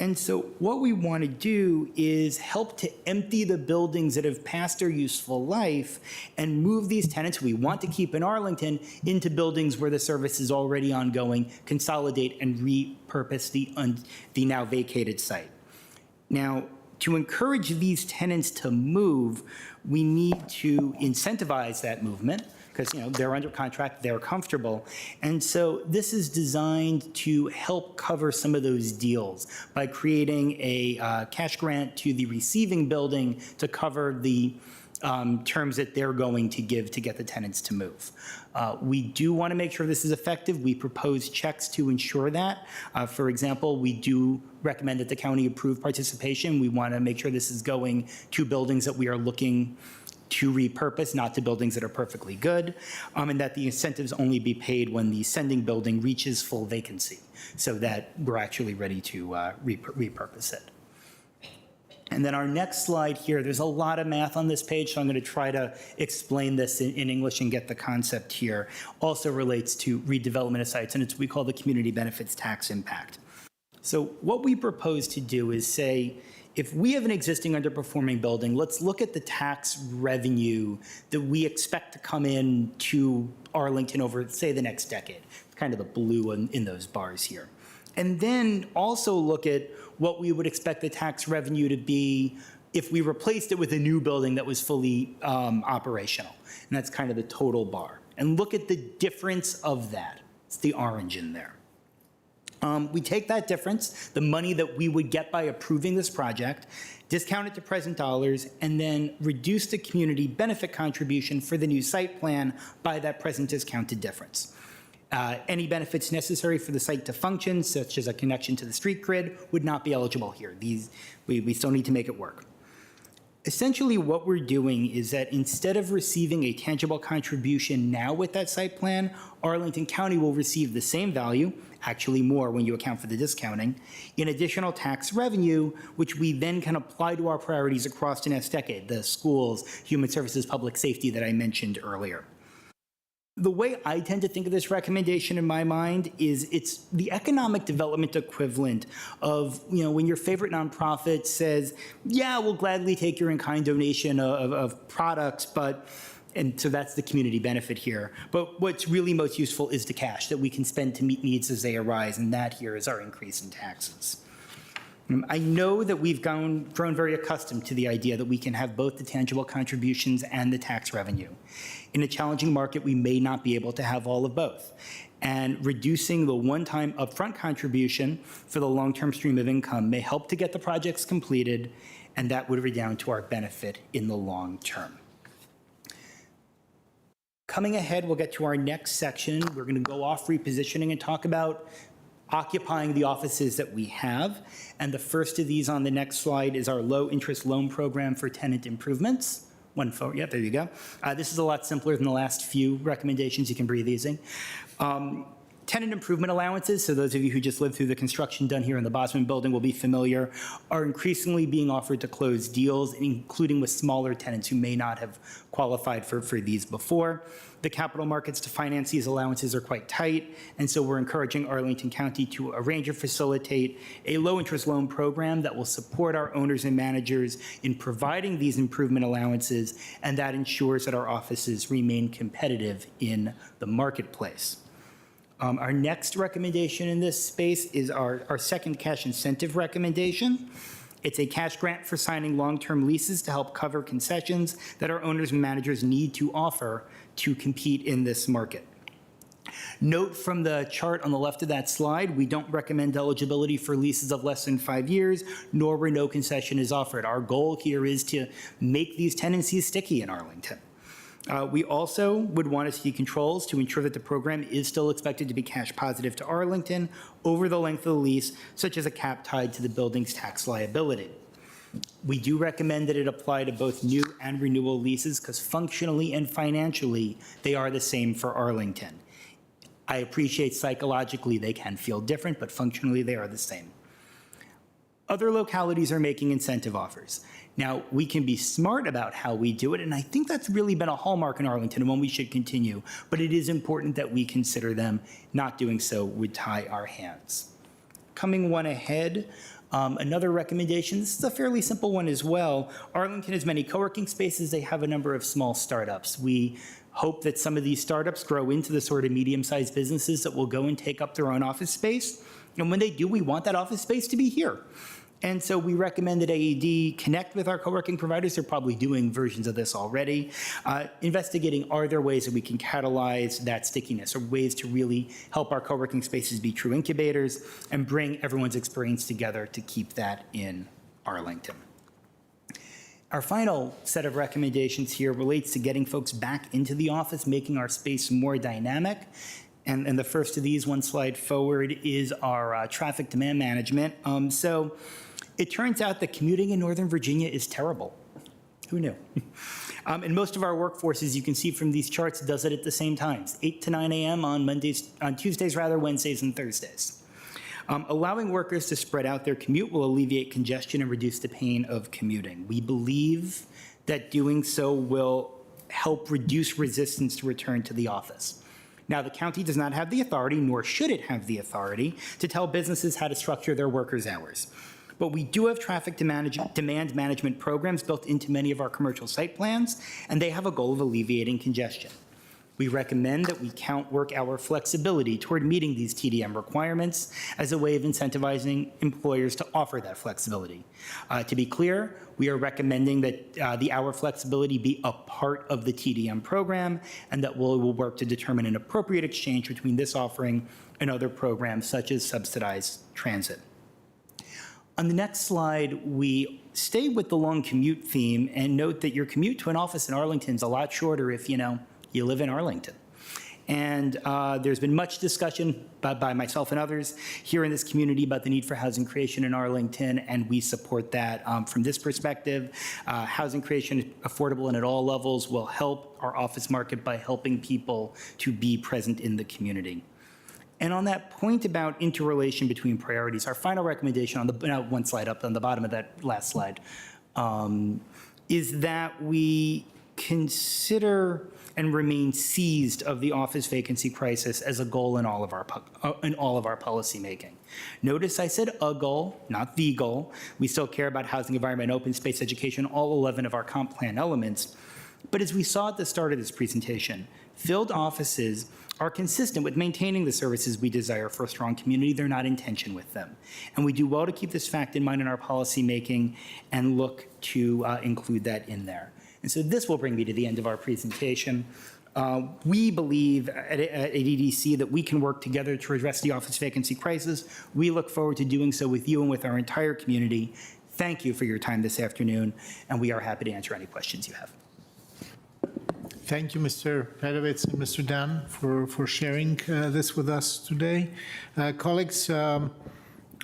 And so what we want to do is help to empty the buildings that have passed their useful life and move these tenants we want to keep in Arlington into buildings where the service is already ongoing, consolidate and repurpose the now vacated site. Now, to encourage these tenants to move, we need to incentivize that movement, because they're under contract, they're comfortable. And so this is designed to help cover some of those deals by creating a cash grant to the receiving building to cover the terms that they're going to give to get the tenants to move. We do want to make sure this is effective. We propose checks to ensure that. For example, we do recommend that the county approve participation. We want to make sure this is going to buildings that we are looking to repurpose, not to buildings that are perfectly good, and that the incentives only be paid when the sending building reaches full vacancy, so that we're actually ready to repurpose it. And then our next slide here, there's a lot of math on this page, so I'm going to try to explain this in English and get the concept here. Also relates to redevelopment of sites, and it's what we call the community benefits tax impact. So what we propose to do is say, if we have an existing underperforming building, let's look at the tax revenue that we expect to come in to Arlington over, say, the next decade. It's kind of the blue in those bars here. And then also look at what we would expect the tax revenue to be if we replaced it with a new building that was fully operational. And that's kind of the total bar. And look at the difference of that. It's the orange in there. We take that difference, the money that we would get by approving this project, discount it to present dollars, and then reduce the community benefit contribution for the new site plan by that present discounted difference. Any benefits necessary for the site to function, such as a connection to the street grid, would not be eligible here. We still need to make it work. Essentially, what we're doing is that instead of receiving a tangible contribution now with that site plan, Arlington County will receive the same value, actually more when you account for the discounting, in additional tax revenue, which we then can apply to our priorities across the next decade, the schools, human services, public safety that I mentioned earlier. The way I tend to think of this recommendation in my mind is it's the economic development equivalent of, when your favorite nonprofit says, yeah, we'll gladly take your in-kind donation of products, and so that's the community benefit here. But what's really most useful is the cash that we can spend to meet needs as they arise, and that here is our increase in taxes. I know that we've grown very accustomed to the idea that we can have both the tangible contributions and the tax revenue. In a challenging market, we may not be able to have all of both. And reducing the one-time upfront contribution for the long-term stream of income may help to get the projects completed, and that would redound to our benefit in the long term. Coming ahead, we'll get to our next section. We're going to go off repositioning and talk about occupying the offices that we have. And the first of these on the next slide is our low-interest loan program for tenant improvements. One forward, yeah, there you go. This is a lot simpler than the last few recommendations. You can breathe easy. Tenant improvement allowances, so those of you who just lived through the construction done here in the Bosman building will be familiar, are increasingly being offered to close deals, including with smaller tenants who may not have qualified for these before. The capital markets to finance these allowances are quite tight, and so we're encouraging Arlington County to arrange or facilitate a low-interest loan program that will support our owners and managers in providing these improvement allowances, and that ensures that our offices remain competitive in the marketplace. Our next recommendation in this space is our second cash incentive recommendation. It's a cash grant for signing long-term leases to help cover concessions that our owners and managers need to offer to compete in this market. Note from the chart on the left of that slide, we don't recommend eligibility for leases of less than 5 years, nor where no concession is offered. Our goal here is to make these tenancies sticky in Arlington. We also would want to see controls to ensure that the program is still expected to be cash positive to Arlington over the length of the lease, such as a cap tied to the building's tax liability. We do recommend that it apply to both new and renewal leases because functionally and financially, they are the same for Arlington. I appreciate psychologically they can feel different, but functionally they are the same. Other localities are making incentive offers. Now, we can be smart about how we do it, and I think that's really been a hallmark in Arlington and one we should continue, but it is important that we consider them. Not doing so would tie our hands. Coming one ahead, Another recommendation, this is a fairly simple one as well. Arlington has many co-working spaces. They have a number of small startups. We hope that some of these startups grow into the sort of medium-sized businesses that will go and take up their own office space. And when they do, we want that office space to be here. And so we recommend that AED connect with our co-working providers. They're probably doing versions of this already. Investigating, are there ways that we can catalyze that stickiness, or ways to really help our co-working spaces be true incubators and bring everyone's experience together to keep that in Arlington. Our final set of recommendations here relates to getting folks back into the office, making our space more dynamic. And the first of these, one slide forward, is our traffic demand management. So it turns out that commuting in Northern Virginia is terrible. Who knew? And most of our workforce, as you can see from these charts, does it at the same times, 8 to 9 a.m. on Tuesdays, Wednesdays and Thursdays. Allowing workers to spread out their commute will alleviate congestion and reduce the pain of commuting. We believe that doing so will help reduce resistance to return to the office. Now, the county does not have the authority, nor should it have the authority, to tell businesses how to structure their workers' hours. But we do have traffic demand management programs built into many of our commercial site plans, and they have a goal of alleviating congestion. We recommend that we count work hour flexibility toward meeting these TDM requirements as a way of incentivizing employers to offer that flexibility. To be clear, we are recommending that the hour flexibility be a part of the TDM program, and that we'll work to determine an appropriate exchange between this offering and other programs such as subsidized transit. On the next slide, we stay with the long commute theme and note that your commute to an office in Arlington is a lot shorter if you live in Arlington. And there's been much discussion by myself and others here in this community about the need for housing creation in Arlington, and we support that. From this perspective, housing creation, affordable and at all levels, will help our office market by helping people to be present in the community. And on that point about interrelation between priorities, our final recommendation on the one slide up on the bottom of that last slide is that we consider and remain seized of the office vacancy crisis as a goal in all of our policy making. Notice I said a goal, not the goal. We still care about housing, environment, open space, education, all 11 of our comp plan elements. But as we saw at the start of this presentation, filled offices are consistent with maintaining the services we desire for a strong community. They're not in tension with them. And we do well to keep this fact in mind in our policy making and look to include that in there. And so this will bring me to the end of our presentation. We believe at EDC that we can work together to address the office vacancy crisis. We look forward to doing so with you and with our entire community. Thank you for your time this afternoon, and we are happy to answer any questions you have. Thank you, Mr. Pedowitz and Mr. Dunn, for sharing this with us today. Colleagues,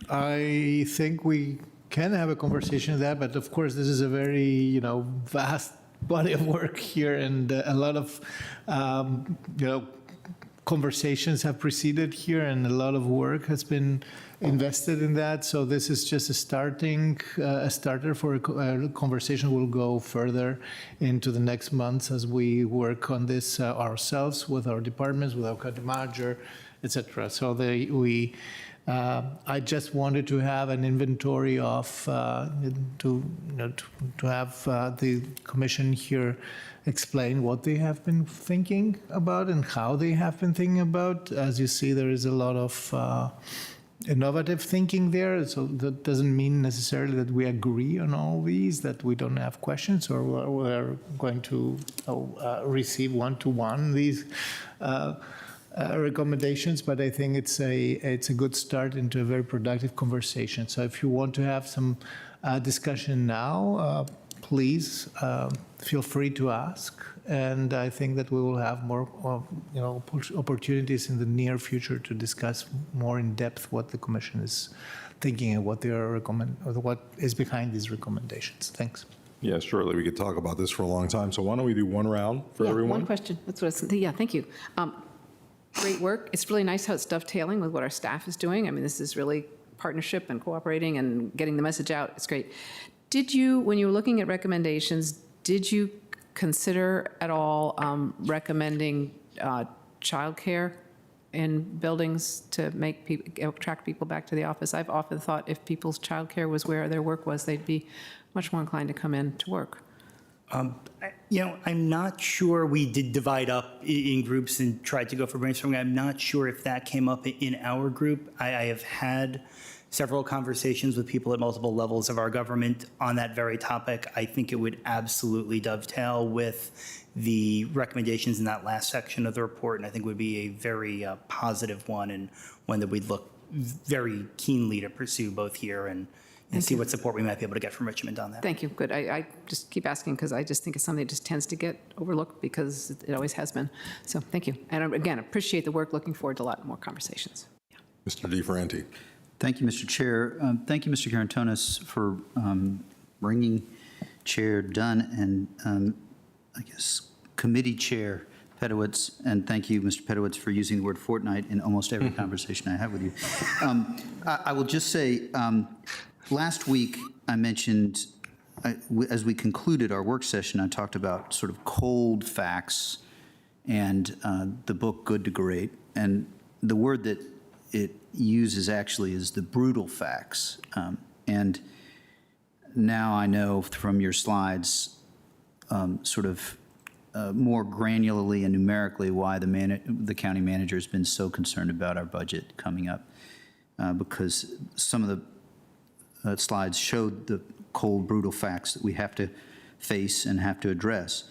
I think we can have a conversation of that, but of course, this is a very, vast body of work here, and a lot of, conversations have preceded here, and a lot of work has been invested in that. So this is just a starter for a conversation. We'll go further into the next months as we work on this ourselves with our departments, with our county manager, etc. So I just wanted to have an inventory of to have the commission here explain what they have been thinking about and how they have been thinking about. As you see, there is a lot of innovative thinking there. So that doesn't mean necessarily that we agree on all these, that we don't have questions, or we're going to receive one-to-one these recommendations, but I think it's a good start into a very productive conversation. So if you want to have some discussion now, please feel free to ask, and I think that we will have more opportunities in the near future to discuss more in depth what the Commission is thinking and what they are what is behind these recommendations. Thanks. Yeah, surely we could talk about this for a long time. So why don't we do one round for everyone? One question. That's what I was thinking. Yeah, thank you. Great work. It's really nice how it's dovetailing with what our staff is doing. I mean, this is really partnership and cooperating and getting the message out. It's great. Did you, when you were looking at recommendations, did you consider at all recommending childcare in buildings to make people, attract people back to the office. I've often thought if people's childcare was where their work was, they'd be much more inclined to come in to work. I'm not sure, we did divide up in groups and tried to go for brainstorming. I'm not sure if that came up in our group. I have had several conversations with people at multiple levels of our government on that very topic. I think it would absolutely dovetail with the recommendations in that last section of the report, and I think would be a very positive one, and one that we'd look very keenly to pursue both here and see what support we might be able to get from Richmond on that. Thank you, good. I just keep asking because I just think it's something that just tends to get overlooked because it always has been. So thank you. And again, appreciate the work, looking forward to a lot more conversations. Mr. DeFerranti. Thank you, Mr. Chair. Thank you, Mr. Karantonis, for bringing Chair Dunn and, I guess, Committee Chair Pedowitz, and thank you, Mr. Pedowitz, for using the word fortnight in almost every conversation I have with you. I will just say, last week I mentioned, as we concluded our work session, I talked about sort of cold facts and the book Good to Great, and the word that it uses actually is the brutal facts. And now I know from your slides sort of more granularly and numerically why the county manager has been so concerned about our budget coming up, because some of the slides showed the cold, brutal facts that we have to face and have to address.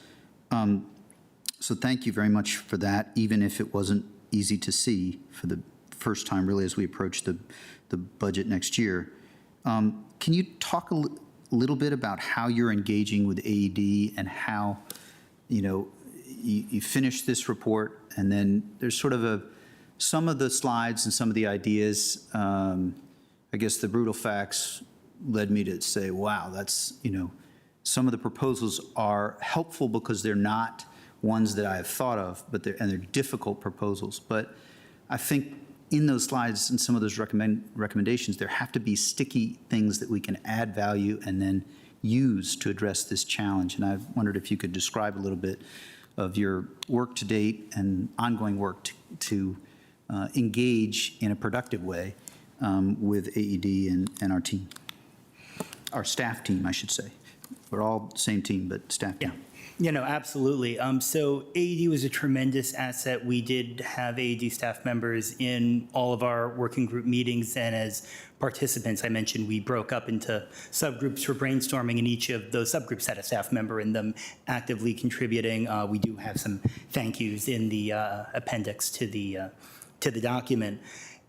So thank you very much for that, even if it wasn't easy to see for the first time, really, as we approach the budget next year. Can you talk a little bit about how you're engaging with AED and how, you finish this report, and then there's sort of some of the slides and some of the ideas, I guess the brutal facts led me to say, wow, that's, some of the proposals are helpful because they're not ones that I have thought of, but they're difficult proposals. But I think in those slides and some of those recommendations, there have to be sticky things that we can add value and then use to address this challenge. And I wondered if you could describe a little bit of your work to date and ongoing work to engage in a productive way with AED and our team, our staff team, I should say. We're all the same team, but staff team. Absolutely. So AED was a tremendous asset. We did have AED staff members in all of our working group meetings, and as participants, I mentioned we broke up into subgroups for brainstorming, and each of those subgroups had a staff member in them actively contributing. We do have some thank yous in the appendix to the document.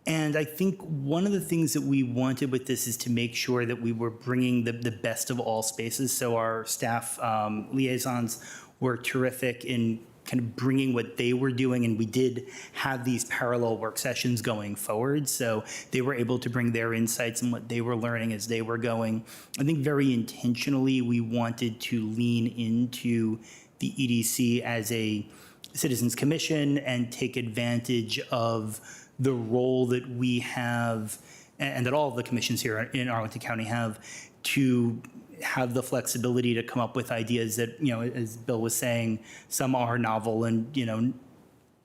And I think one of the things that we wanted with this is to make sure that we were bringing the best of all spaces. So our staff liaisons were terrific in kind of bringing what they were doing, and we did have these parallel work sessions going forward. So they were able to bring their insights and what they were learning as they were going. I think very intentionally we wanted to lean into the EDC as a citizens commission and take advantage of the role that we have, and that all of the commissions here in Arlington County have, to have the flexibility to come up with ideas that, as Bill was saying, some are novel and, and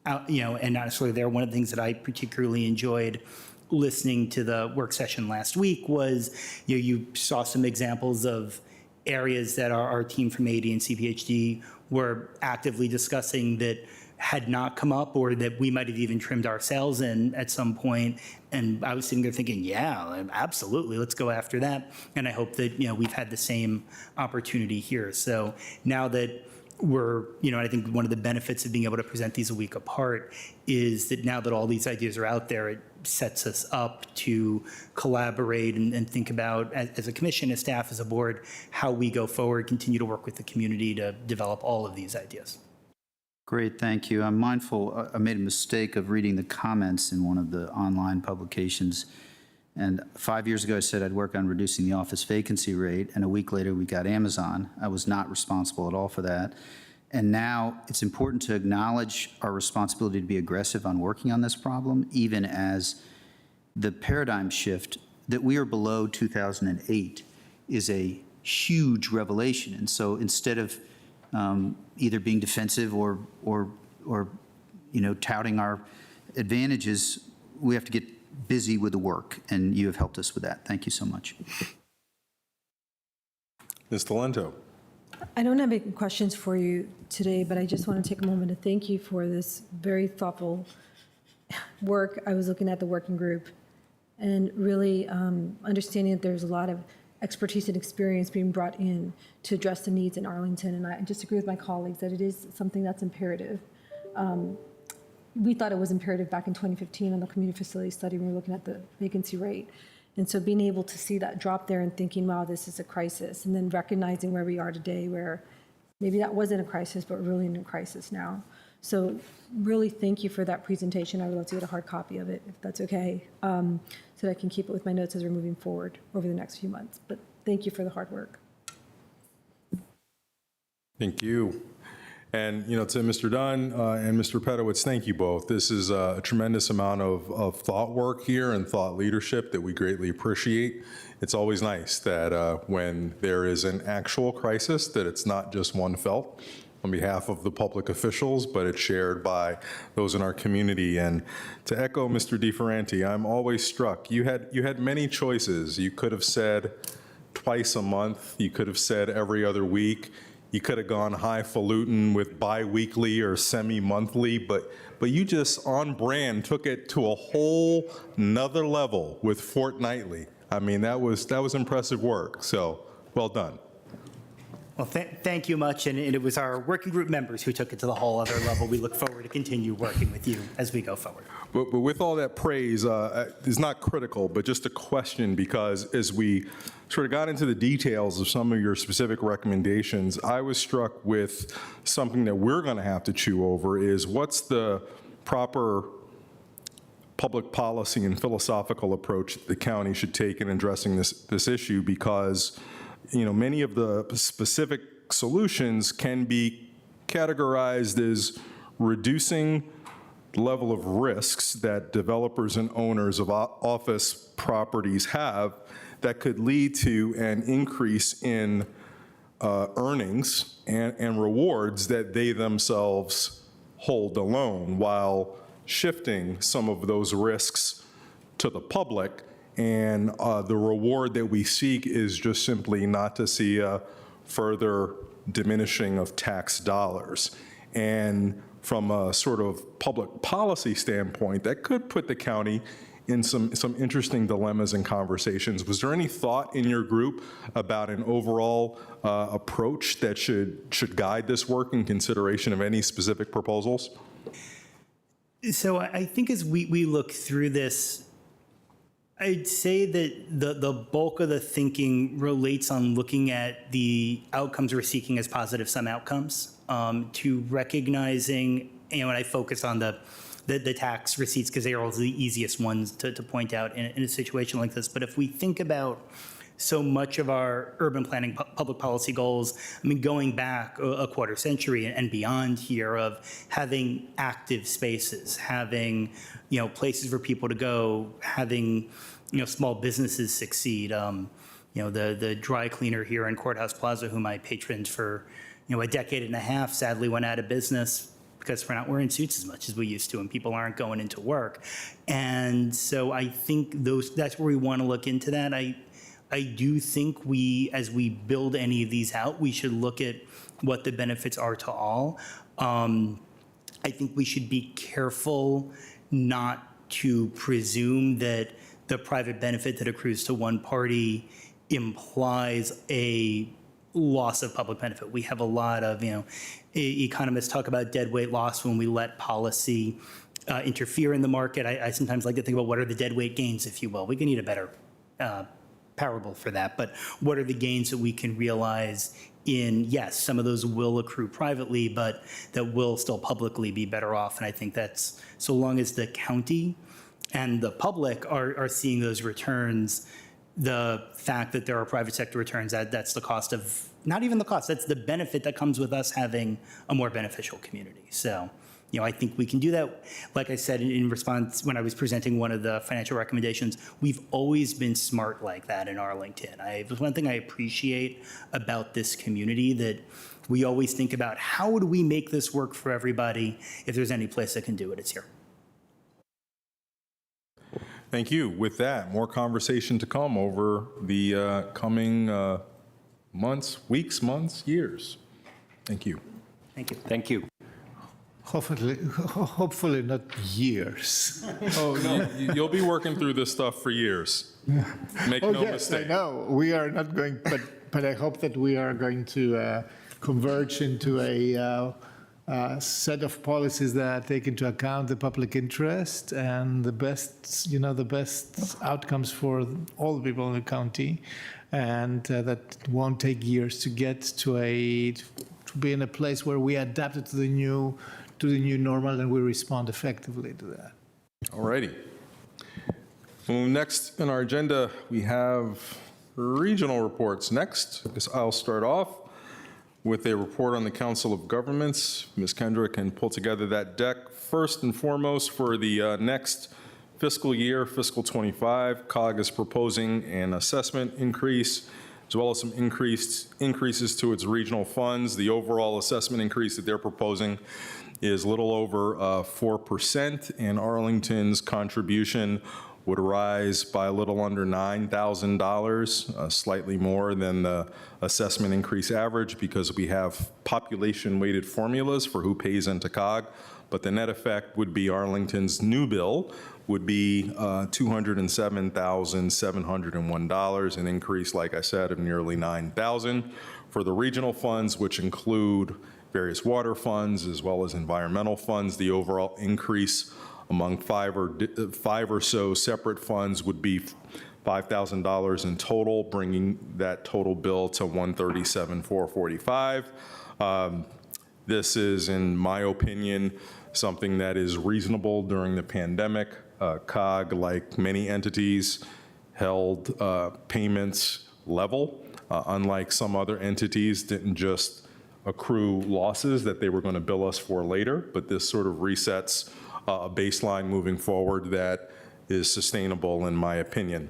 not necessarily they're. One of the things that I particularly enjoyed listening to the work session last week was, you saw some examples of areas that our team from AD and CPHD were actively discussing that had not come up, or that we might have even trimmed ourselves in at some point. And I was sitting there thinking, yeah, absolutely, let's go after that. And I hope that, we've had the same opportunity here. So now that we're, I think one of the benefits of being able to present these a week apart is that now that all these ideas are out there, it sets us up to collaborate and think about, as a commission, as staff, as a board, how we go forward, continue to work with the community to develop all of these ideas. Great, thank you. I'm mindful, I made a mistake of reading the comments in one of the online publications. And 5 years ago, I said I'd work on reducing the office vacancy rate, and a week later, we got Amazon. I was not responsible at all for that. And now it's important to acknowledge our responsibility to be aggressive on working on this problem, even as the paradigm shift that we are below 2008 is a huge revelation. And so instead of either being defensive or touting our advantage is we have to get busy with the work, and you have helped us with that. Thank you so much. Ms. Talento. I don't have any questions for you today, but I just want to take a moment to thank you for this very thoughtful work. I was looking at the working group and really understanding that there's a lot of expertise and experience being brought in to address the needs in Arlington. And I just agree with my colleagues that it is something that's imperative. We thought it was imperative back in 2015 on the community facility study when we were looking at the vacancy rate. And so being able to see that drop there and thinking, wow, this is a crisis, and then recognizing where we are today, where maybe that wasn't a crisis, but we're really in a crisis now. So really thank you for that presentation. I would love to get a hard copy of it, if that's okay, so that I can keep it with my notes as we're moving forward over the next few months. But thank you for the hard work. Thank you. And, you know, to Mr. Dunn and Mr. Pedowitz, thank you both. This is a tremendous amount of thought work here and thought leadership that we greatly appreciate. It's always nice that when there is an actual crisis, that it's not just one felt on behalf of the public officials, but it's shared by those in our community. And to echo Mr. DeFerranti, I'm always struck. You had many choices. You could have said twice a month. You could have said every other week. You could have gone highfalutin with bi-weekly or semi-monthly, but you just on brand took it to a whole nother level with fortnightly. I mean, that was impressive work. So well done. Well, thank you much, and it was our working group members who took it to the whole other level. We look forward to continue working with you as we go forward. But with all that praise, it's not critical, but just a question, because as we sort of got into the details of some of your specific recommendations, I was struck with something that we're going to have to chew over is what's the proper public policy and philosophical approach that the county should take in addressing this issue, because you know, many of the specific solutions can be categorized as reducing the level of risks that developers and owners of office properties have that could lead to an increase in earnings and rewards that they themselves hold alone, while shifting some of those risks to the public. And the reward that we seek is just simply not to see a further diminishing of tax dollars. And from a sort of public policy standpoint, that could put the county in some interesting dilemmas and conversations. Was there any thought in your group about an overall approach that should guide this work in consideration of any specific proposals? So I think as we look through this, I'd say that the bulk of the thinking relates on looking at the outcomes we're seeking as positive sum outcomes, to recognizing, you know, and I focus on the tax receipts because they are also the easiest ones to point out in a situation like this. But if we think about so much of our urban planning public policy goals, I mean, going back a quarter century and beyond here, of having active spaces, having, you know, places for people to go, having, you know, small businesses succeed. You know, the dry cleaner here in Courthouse Plaza, whom I patroned for, you know, a decade and a half, sadly went out of business because we're not wearing suits as much as we used to, and people aren't going into work. And so I think that's where we want to look into that. I do think as we build any of these out, we should look at what the benefits are to all. I think we should be careful not to presume that the private benefit that accrues to one party implies a loss of public benefit. We have a lot of, you know, economists talk about deadweight loss when we let policy interfere in the market. I sometimes like to think about what are the deadweight gains, if you will. We can need a better parable for that, but what are the gains that we can realize in, yes, some of those will accrue privately, but that will still publicly be better off. And I think that's, so long as the county and the public are seeing those returns, the fact that there are private sector returns, that's the cost of, not even the cost, that's the benefit that comes with us having a more beneficial community. So, you know, I think we can do that. Like I said in response when I was presenting one of the financial recommendations, we've always been smart like that in Arlington. One thing I appreciate about this community, that we always think about how do we make this work for everybody. If there's any place that can do it, it's here. Thank you. With that, more conversation to come over the coming months, weeks, months, years. Thank you. Thank you. Thank you. Hopefully not years. Oh, no, you'll be working through this stuff for years. Make Oh, no yes, I mistake. know. We are not going, but I hope that we are going to converge into a set of policies that take into account the public interest and the best, the best outcomes for all the people in the county, and that won't take years to get to be in a place where we adapt it to the new normal and we respond effectively to that. All righty. Well, next in our agenda, we have regional reports. Next, I guess I'll start off with a report on the Council of Governments. Ms. Kendra can pull together that deck. First and foremost, for the next fiscal year, fiscal 25, COG is proposing an assessment increase, as well as some increases to its regional funds. The overall assessment increase that they're proposing is a little over 4%, and Arlington's contribution would rise by a little under $9,000, slightly more than the assessment increase average, because we have population-weighted formulas for who pays into COG. But the net effect would be Arlington's new bill would be $207,701, an increase, like I said, of nearly $9,000. For the regional funds, which include various water funds as well as environmental funds, the overall increase among five or so separate funds would be $5,000 in total, bringing that total bill to $137,445. This is, in my opinion, something that is reasonable during the pandemic. COG, like many entities, held payments level, unlike some other entities, didn't just accrue losses that they were going to bill us for later, but this sort of resets a baseline moving forward that is sustainable, in my opinion.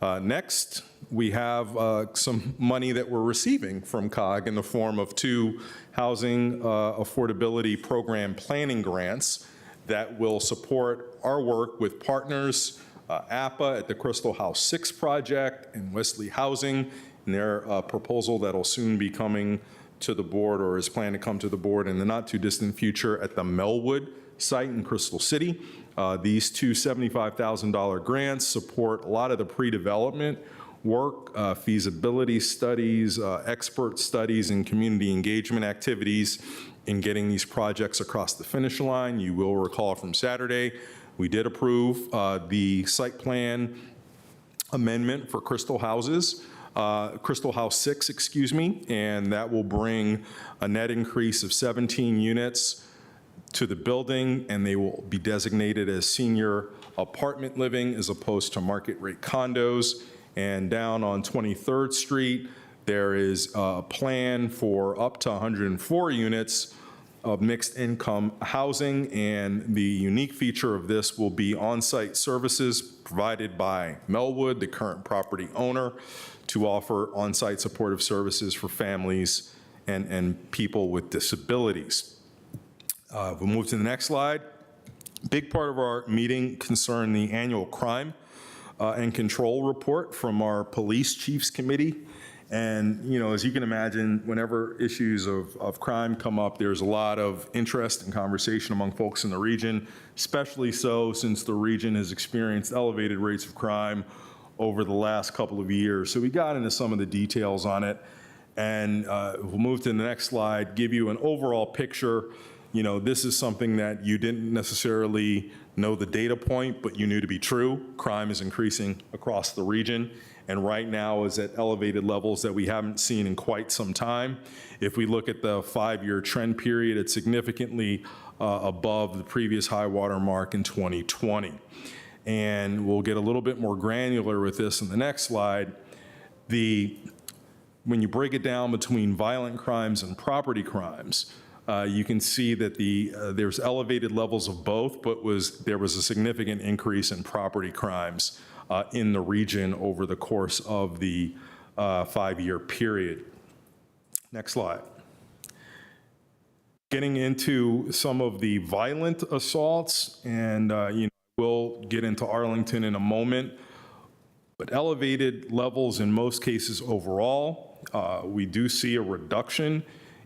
Next, we have some money that we're receiving from COG in the form of 2 housing affordability program planning grants that will support our work with partners, APA at the Crystal House 6 project and Wesley Housing, and their proposal that'll soon be coming to the board, or is planned to come to the board in the not too distant future, at the Melwood site in Crystal City. These 2 $75,000 grants support a lot of the pre-development work, feasibility studies, expert studies, and community engagement activities in getting these projects across the finish line. You will recall from Saturday, we did approve the site plan amendment for Crystal House 6, excuse me, and that will bring a net increase of 17 units to the building, and they will be designated as senior apartment living as opposed to market rate condos. And down on 23rd Street, there is a plan for up to 104 units of mixed income housing, and the unique feature of this will be on-site services provided by Melwood, the current property owner, to offer on-site supportive services for families and people with disabilities. We'll move to the next slide. Big part of our meeting concerned the annual crime and control report from our police chiefs committee. And, as you can imagine, whenever issues of crime come up, there's a lot of interest and conversation among folks in the region, especially so since the region has experienced elevated rates of crime over the last couple of years. So we got into some of the details on it, and we'll move to the next slide, give you an overall picture. This is something that you didn't necessarily know the data point, but you knew to be true. Crime is increasing across the region, and right now is at elevated levels that we haven't seen in quite some time. If we look at the 5-year trend period, it's significantly above the previous high water mark in 2020. And we'll get a little bit more granular with this in the next slide. When you break it down between violent crimes and property crimes, you can see that there's elevated levels of both, but there was a significant increase in property crimes in the region over the course of the 5-year period. Next slide. Getting into some of the violent assaults, and We'll get into Arlington in a moment, but elevated levels in most cases overall. We do see a reduction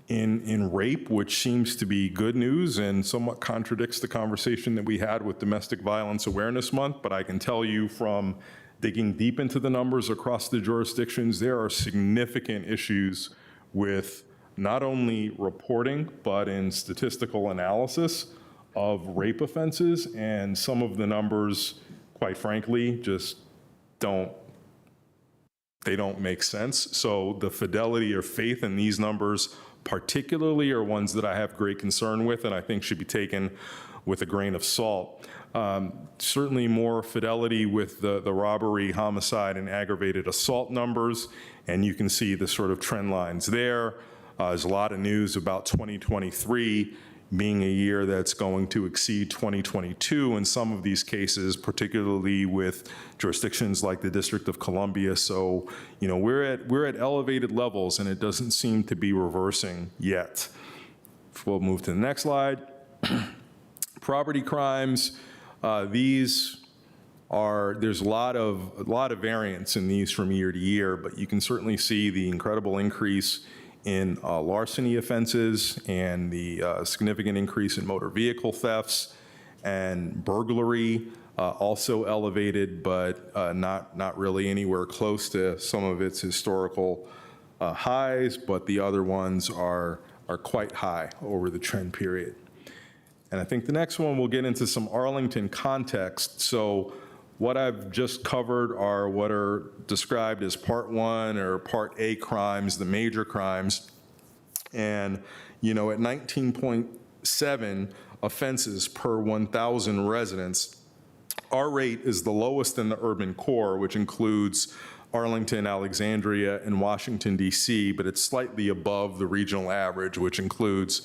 in rape, which seems to be good news and somewhat contradicts the conversation that we had with Domestic Violence Awareness Month. But I can tell you from digging deep into the numbers across the jurisdictions, there are significant issues with not only reporting, but in statistical analysis of rape offenses. And some of the numbers, quite frankly, just don't make sense. So the fidelity or faith in these numbers particularly are ones that I have great concern with and I think should be taken with a grain of salt. Certainly more fidelity with the robbery, homicide, and aggravated assault numbers, and you can see the sort of trend lines there. There's a lot of news about 2023 being a year that's going to exceed 2022 in some of these cases, particularly with jurisdictions like the District of Columbia. So, you know, we're at elevated levels and it doesn't seem to be reversing yet. We'll move to the next slide. Property crimes, there's a lot of variance in these from year to year, but you can certainly see the incredible increase in larceny offenses and the significant increase in motor vehicle thefts, and burglary also elevated, but not really anywhere close to some of its historical highs, but the other ones are quite high over the trend period. And I think the next one, we'll get into some Arlington context. So what I've just covered are what are described as Part 1 or Part A crimes, the major crimes. And, you know, at 19.7 offenses per 1,000 residents, our rate is the lowest in the urban core, which includes Arlington, Alexandria, and Washington, D.C., but it's slightly above the regional average, which includes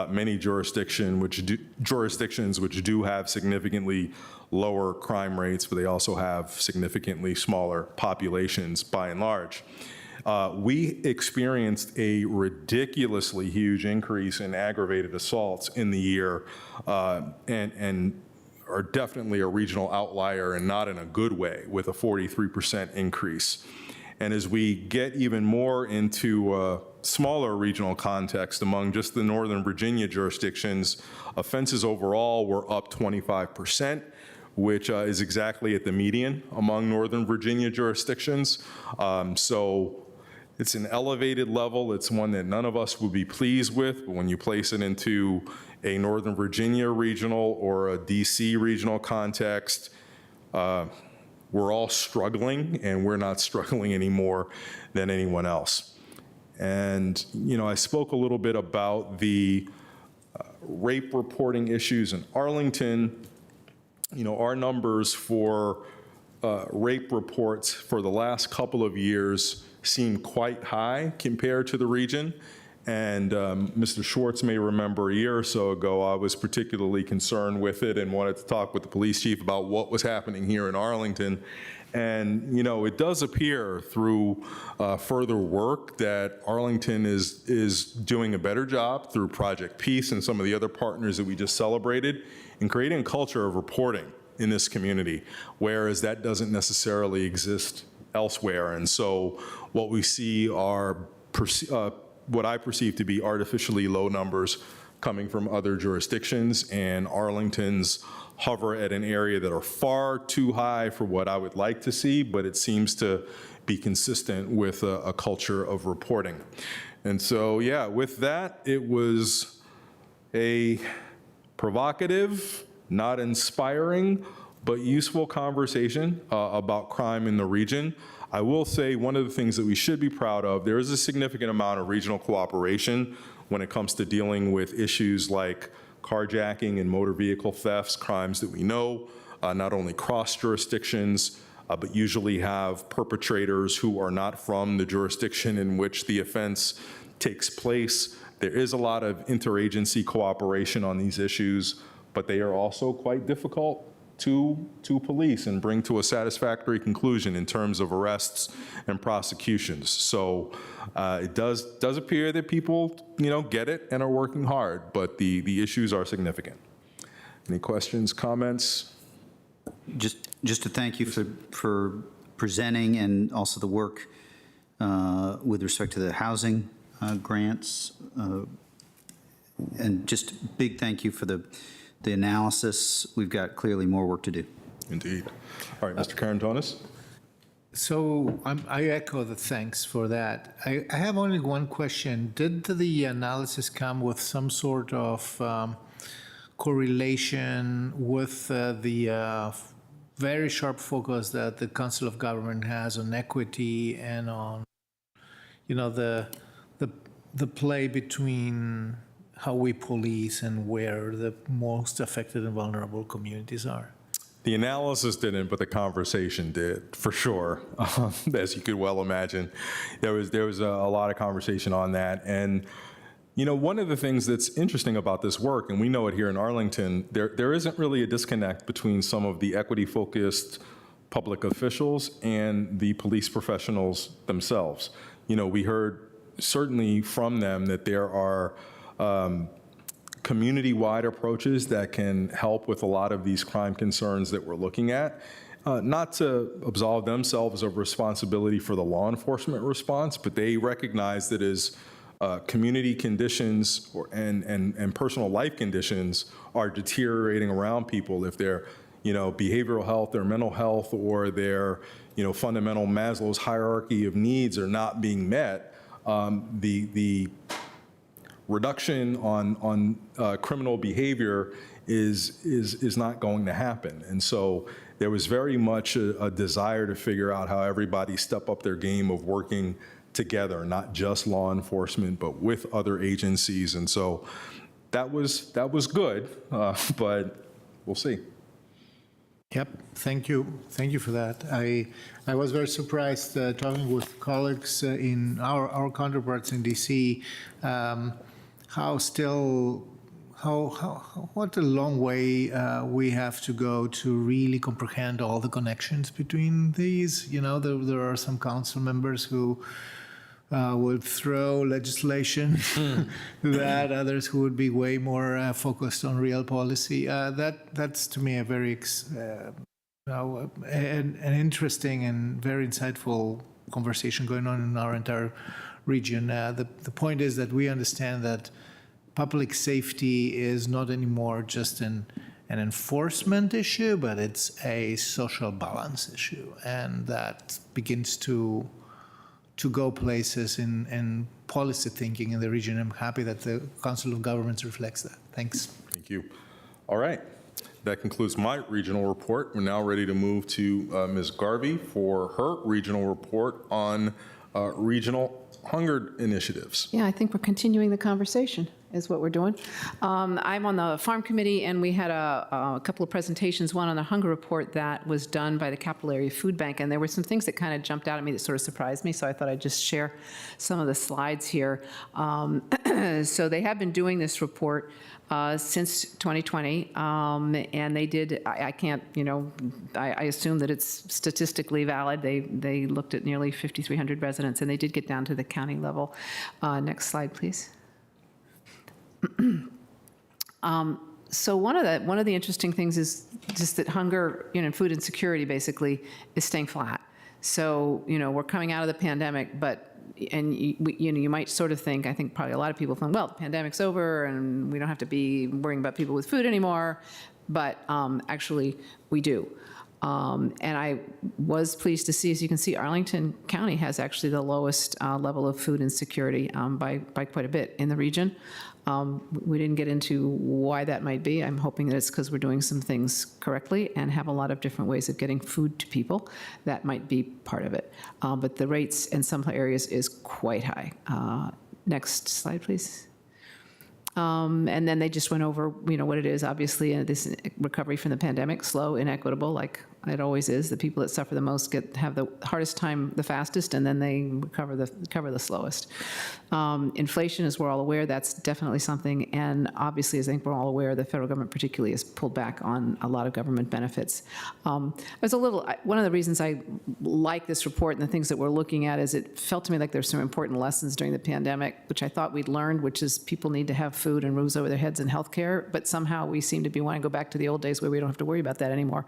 many jurisdictions which do have significantly lower crime rates, but they also have significantly smaller populations by and large. We experienced a ridiculously huge increase in aggravated assaults in the year, and are definitely a regional outlier and not in a good way, with a 43% increase. And as we get even more into a smaller regional context among just the Northern Virginia jurisdictions, offenses overall were up 25%, which is exactly at the median among Northern Virginia jurisdictions. So it's an elevated level. It's one that none of us would be pleased with, but when you place it into a Northern Virginia regional or a DC regional context, we're all struggling, and we're not struggling any more than anyone else. And, you know, I spoke a little bit about the rape reporting issues in Arlington. You know, our numbers for rape reports for the last couple of years seem quite high compared to the region. And Mr. Schwartz may remember a year or so ago, I was particularly concerned with it and wanted to talk with the police chief about what was happening here in Arlington. And, you know, it does appear through further work that Arlington is doing a better job through Project Peace and some of the other partners that we just celebrated in creating a culture of reporting in this community, whereas that doesn't necessarily exist elsewhere. And so what we see are what I perceive to be artificially low numbers coming from other jurisdictions, and Arlington's hover at an area that are far too high for what I would like to see, but it seems to be consistent with a culture of reporting. And so, yeah, with that, it was a provocative, not inspiring, but useful conversation about crime in the region. I will say one of the things that we should be proud of, there is a significant amount of regional cooperation when it comes to dealing with issues like carjacking and motor vehicle thefts, crimes that we know not only cross jurisdictions, but usually have perpetrators who are not from the jurisdiction in which the offense takes place. There is a lot of interagency cooperation on these issues, but they are also quite difficult to police and bring to a satisfactory conclusion in terms of arrests and prosecutions. So it does appear that people, you know, get it and are working hard, but the issues are significant. Any questions, comments? Just to thank you for presenting and also the work with respect to the housing grants. And just big thank you for the analysis. We've got clearly more work to do. Indeed. All right, Mr. Karantonis? So I echo the thanks for that. I have only one question. Did the analysis come with some sort of correlation with the very sharp focus that the Council of Government has on equity and on, the play between how we police and where the most affected and vulnerable communities are? The analysis didn't, but the conversation did, for sure. As you could well imagine, there was a lot of conversation on that. And one of the things that's interesting about this work, and we know it here in Arlington, there isn't really a disconnect between some of the equity-focused public officials and the police professionals themselves. We heard certainly from them that there are community-wide approaches that can help with a lot of these crime concerns that we're looking at, not to absolve themselves of responsibility for the law enforcement response, but they recognize that as community conditions and personal life conditions are deteriorating around people, if their behavioral health, their mental health, or their fundamental Maslow's hierarchy of needs are not being met, the reduction on criminal behavior is not going to happen. And so there was very much a desire to figure out how everybody step up their game of working together, not just law enforcement, but with other agencies. And so that was good, but we'll see. Yep, thank you. Thank you for that. I was very surprised talking with colleagues in our counterparts in DC, what a long way we have to go to really comprehend all the connections between these. There are some council members who would throw legislation that others who would be way more focused on real policy. That's to me a very an interesting and very insightful conversation going on in our entire region. The point is that we understand that public safety is not anymore just an enforcement issue, but it's a social balance issue, and that begins to go places in policy thinking in the region. I'm happy that the Council of Governments reflects that. Thanks. Thank you. All right. That concludes my regional report. We're now ready to move to Ms. Garvey for her regional report on regional hunger initiatives. Yeah, I think we're continuing the conversation is what we're doing. I'm on the farm committee, and we had a couple of presentations, one on the hunger report that was done by the Capital Area Food Bank, and there were some things that kind of jumped out at me that sort of surprised me, so I thought I'd just share some of the slides here. So they have been doing this report since 2020, and they did, I can't, I assume that it's statistically valid. They looked at nearly 5,300 residents, and they did get down to the county level. Next slide, please. So one of the interesting things is just that hunger, food insecurity basically is staying flat. So, we're coming out of the pandemic, and you might sort of think, I think probably a lot of people think, well, the pandemic's over and we don't have to be worrying about people with food anymore, but actually we do. And I was pleased to see, as you can see, Arlington County has actually the lowest level of food insecurity by quite a bit in the region. We didn't get into why that might be. I'm hoping that it's because we're doing some things correctly and have a lot of different ways of getting food to people. That might be part of it. But the rates in some areas is quite high. Next slide, please. And then they just went over, what it is. Obviously, this recovery from the pandemic, slow, inequitable, like It always is. The people that suffer the most have the hardest time the fastest, and then they recover the slowest. Inflation, as we're all aware, that's definitely something. And obviously, as I think we're all aware, the federal government particularly has pulled back on a lot of government benefits. One of the reasons I like this report and the things that we're looking at is it felt to me like there's some important lessons during the pandemic, which I thought we'd learned, which is people need to have food and roofs over their heads and health care, but somehow we seem to be wanting to go back to the old days where we don't have to worry about that anymore.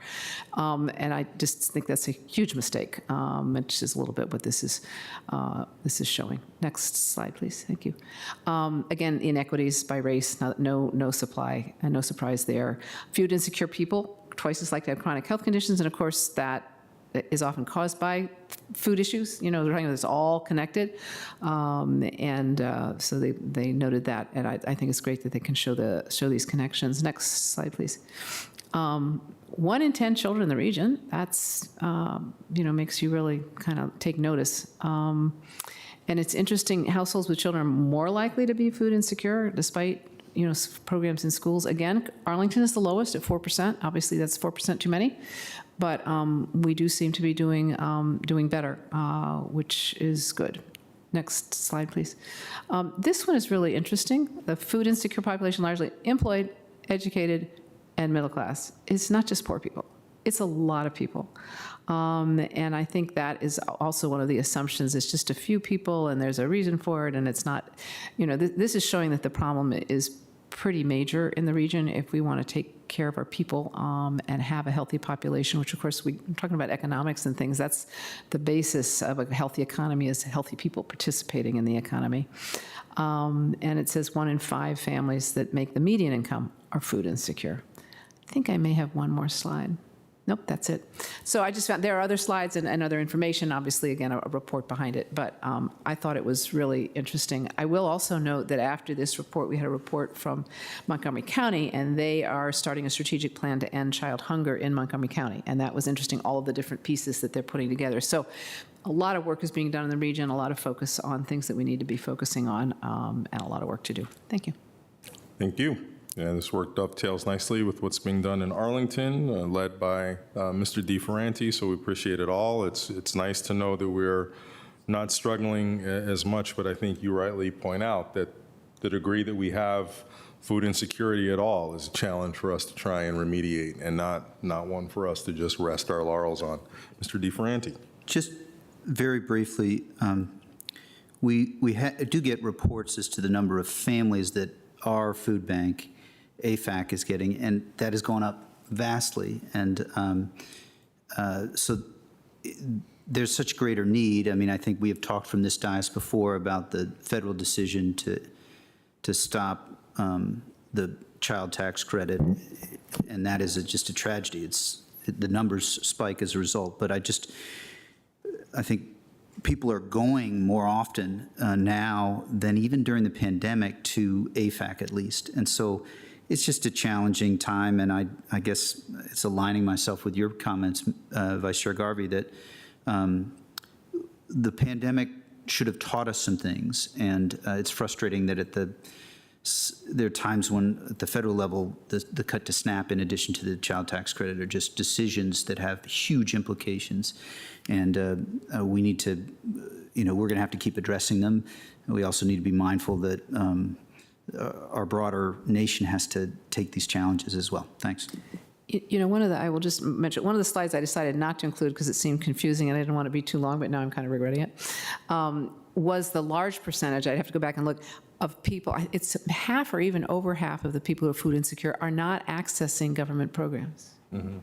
And I just think that's a huge mistake, which is a little bit what this is showing. Next slide, please. Thank you. Again, inequities by race, no supply, and no surprise there. Food insecure people, twice as likely to have chronic health conditions, and of course that is often caused by food issues. You know, they're talking about it's all connected, so they noted that, and I think it's great that they can show these connections. Next slide, please. 1 in 10 children in the region. That's makes you really kind of take notice. And it's interesting. Households with children are more likely to be food insecure, despite programs in schools. Again, Arlington is the lowest at 4%. Obviously, that's 4% too many, but we do seem to be doing better, which is good. Next slide, please. This one is really interesting. The food insecure population, largely employed, educated, and middle class. It's not just poor people. It's a lot of people. And I think that is also one of the assumptions. It's just a few people, and there's a reason for it, and it's not, this is showing that the problem is pretty major in the region if we want to take care of our people and have a healthy population, which of course we're talking about economics and things. That's the basis of a healthy economy, is healthy people participating in the economy. And it says 1 in 5 families that make the median income are food insecure. I think I may have one more slide. Nope, that's it. So I just found there are other slides and other information, obviously, again, a report behind it, but I thought it was really interesting. I will also note that after this report, we had a report from Montgomery County, and they are starting a strategic plan to end child hunger in Montgomery County, and that was interesting, all of the different pieces that they're putting together. So a lot of work is being done in the region, a lot of focus on things that we need to be focusing on, and a lot of work to do. Thank you. Thank you. Yeah, this work dovetails nicely with what's being done in Arlington, led by Mr. DeFerranti, so we appreciate it all. It's nice to know that we're not struggling as much, but I think you rightly point out that the degree that we have food insecurity at all is a challenge for us to try and remediate, and not one for us to just rest our laurels on. Mr. DeFerranti. Just very briefly, we do get reports as to the number of families that our food bank AFAC is getting, and that has gone up vastly. And so there's such greater need. I mean, I think we have talked from this dais before about the federal decision to stop the child tax credit, and that is just a tragedy. The numbers spike as a result. But I think people are going more often now than even during the pandemic to AFAC at least. And so it's just a challenging time, and I guess it's aligning myself with your comments, Vice Chair Garvey, that the pandemic should have taught us some things, and it's frustrating that there are times when at the federal level, the cut to SNAP in addition to the child tax credit are just decisions that have huge implications, and we need to, we're going to have to keep addressing them. And we also need to be mindful that our broader nation has to take these challenges as well. Thanks. I will just mention, one of the slides I decided not to include because it seemed confusing and I didn't want to be too long, but now I'm kind of regretting it, was the large percentage, I'd have to go back and look, of people, it's half or even over half of the people who are food insecure are not accessing government programs. Mm-hmm.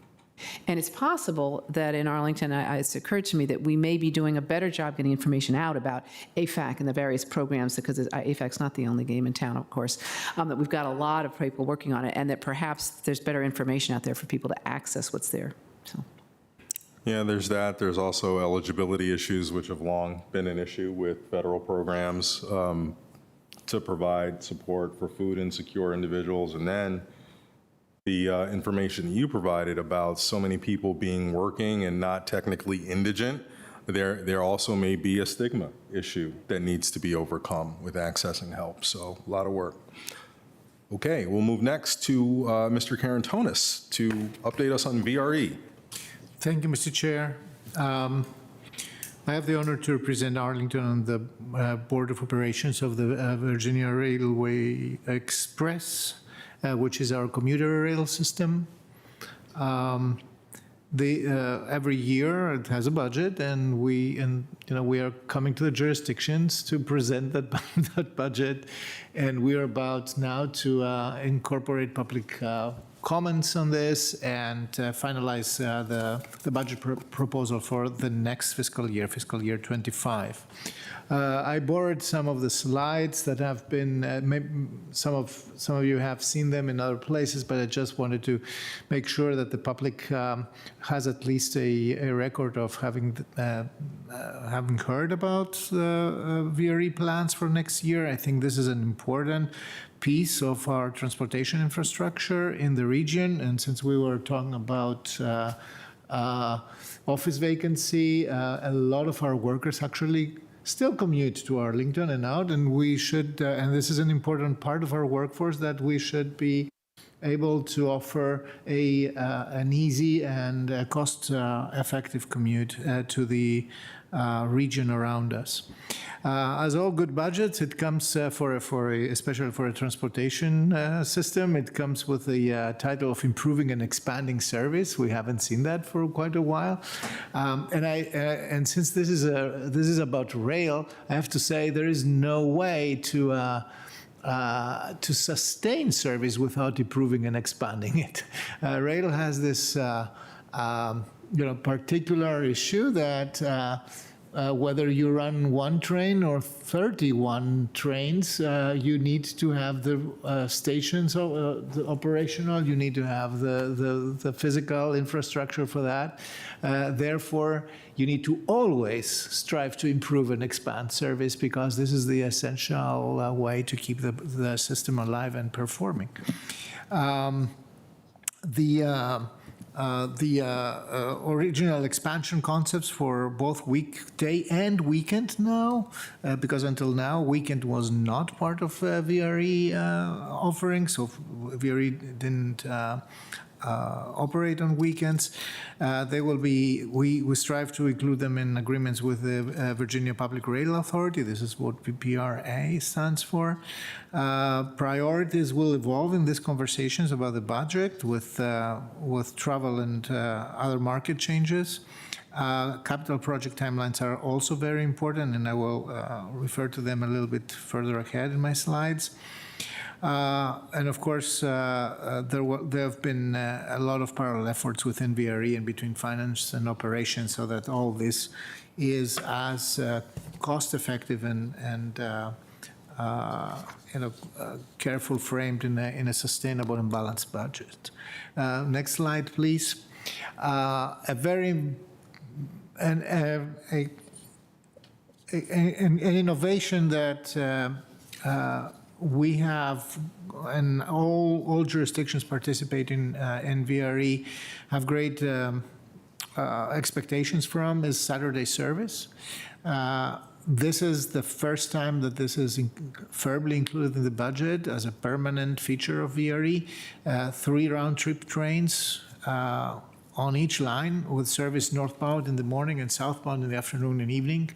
And it's possible that in Arlington, it's occurred to me that we may be doing a better job getting information out about AFAC and the various programs, because AFAC's not the only game in town, of course, that we've got a lot of people working on it, and that perhaps there's better information out there for people to access what's there. So. Yeah, there's that. There's also eligibility issues, which have long been an issue with federal programs to provide support for food insecure individuals. And then the information you provided about so many people being working and not technically indigent, there also may be a stigma issue that needs to be overcome with accessing help. So a lot of work. Okay, we'll move next to Mr. Karantonis to update us on VRE. Thank you, Mr. Chair. I have the honor to represent Arlington on the Board of Operations of the Virginia Railway Express, which is our commuter rail system. Every year it has a budget, and we are coming to the jurisdictions to present that budget, and we are about now to incorporate public comments on this and finalize the budget proposal for the next fiscal year 25. I borrowed some of the slides that have been, some of you have seen them in other places, but I just wanted to make sure that the public has at least a record of having heard about VRE plans for next year. I think this is an important piece of our transportation infrastructure in the region, and since we were talking about office vacancy, a lot of our workers actually still commute to Arlington and out, and we should, and this is an important part of our workforce, that we should be able to offer an easy and cost-effective commute to the region around us. As all good budgets, it comes especially for a transportation system, it comes with the title of improving and expanding service. We haven't seen that for quite a while, and since this is about rail, I have to say there is no way to sustain service without improving and expanding it. Rail has this particular issue that whether you run one train or 31 trains, you need to have the stations operational, you need to have the physical infrastructure for that. Therefore, you need to always strive to improve and expand service, because this is the essential way to keep the system alive and performing. The original expansion concepts for both weekday and weekend now, because until now, weekend was not part of VRE offering, so VRE didn't operate on weekends. They will be, we strive to include them in agreements with the Virginia Public Rail Authority. This is what PPRA stands for. Priorities will evolve in these conversations about the budget with travel and other market changes. Capital project timelines are also very important, and I will refer to them a little bit further ahead in my slides. And of course, there have been a lot of parallel efforts within VRE and between finance and operations, so that all this is as cost-effective and careful framed in a sustainable and balanced budget. Next slide, please. An innovation that we have, and all jurisdictions participating in VRE have great expectations from, is Saturday service. This is the first time that this is firmly included in the budget as a permanent feature of VRE. 3 round-trip trains on each line with service northbound in the morning and southbound in the afternoon and evening.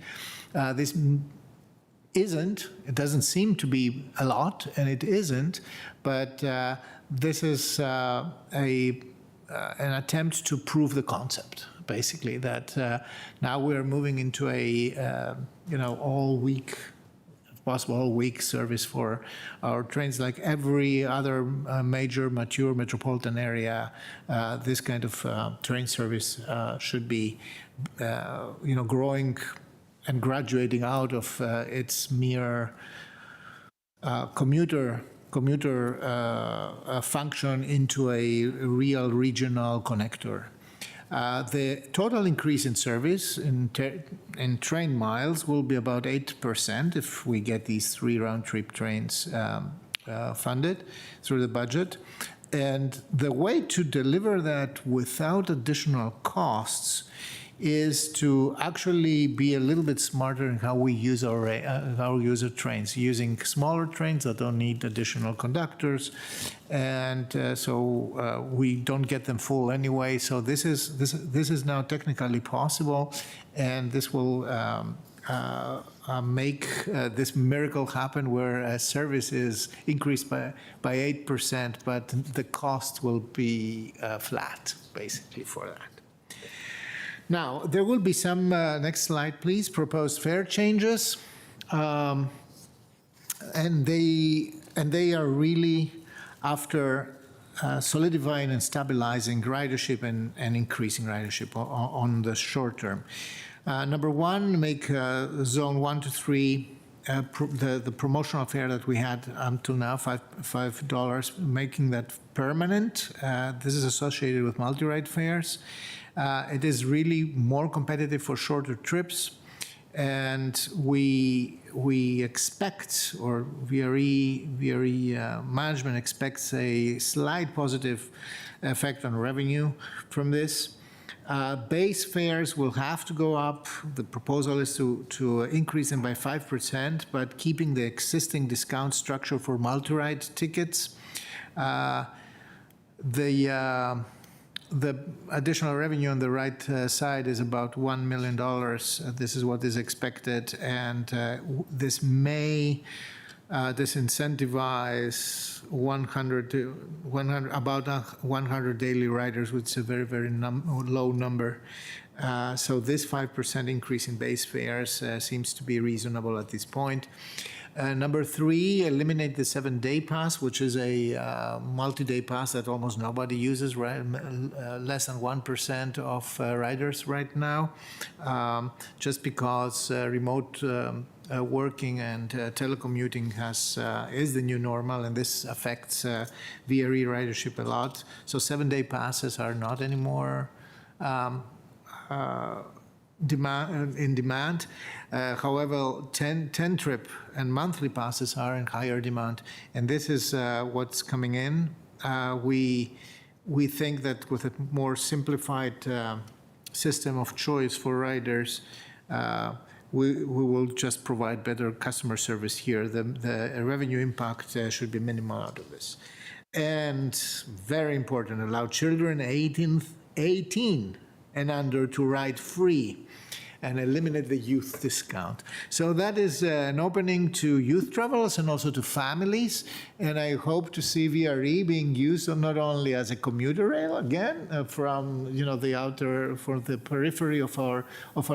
It doesn't seem to be a lot, and it isn't, but this is an attempt to prove the concept, basically, that now we're moving into a all-week, possible all-week service for our trains. Like every other major mature metropolitan area, this kind of train service should be growing and graduating out of its mere commuter function into a real regional connector. The total increase in service in train miles will be about 8% if we get these 3 round-trip trains funded through the budget. And the way to deliver that without additional costs is to actually be a little bit smarter in how we use our user trains, using smaller trains that don't need additional conductors, and so we don't get them full anyway. So this is now technically possible, and this will make this miracle happen, where service is increased by 8%, but the cost will be flat, basically, for that. Now, there will be some, next slide, please, proposed fare changes. And they are really after solidifying and stabilizing ridership and increasing ridership on the short term. Number one, make zone 1 to 3 the promotional fare that we had until now, $5, making that permanent. This is associated with multi-ride fares. It is really more competitive for shorter trips, and we expect, or VRE management expects, a slight positive effect on revenue from this. Base fares will have to go up. The proposal is to increase them by 5%, but keeping the existing discount structure for multi-ride tickets. The additional revenue on the right side is about $1 million. This is what is expected, and this may disincentivize about 100 daily riders, which is a very, very low number. So this 5% increase in base fares seems to be reasonable at this point. Number three, eliminate the 7-day pass, which is a multi-day pass that almost nobody uses, right? Less than 1% of riders right now, just because remote working and telecommuting is the new normal, and this affects VRE ridership a lot. So 7-day passes are not anymore in demand. However, 10-trip and monthly passes are in higher demand, and this is what's coming in. We think that with a more simplified system of choice for riders, we will just provide better customer service here. The revenue impact should be minimal out of this. And very important, allow children 18 and under to ride free, and eliminate the youth discount. So that is an opening to youth travelers and also to families. And I hope to see VRE being used not only as a commuter rail again from the periphery of our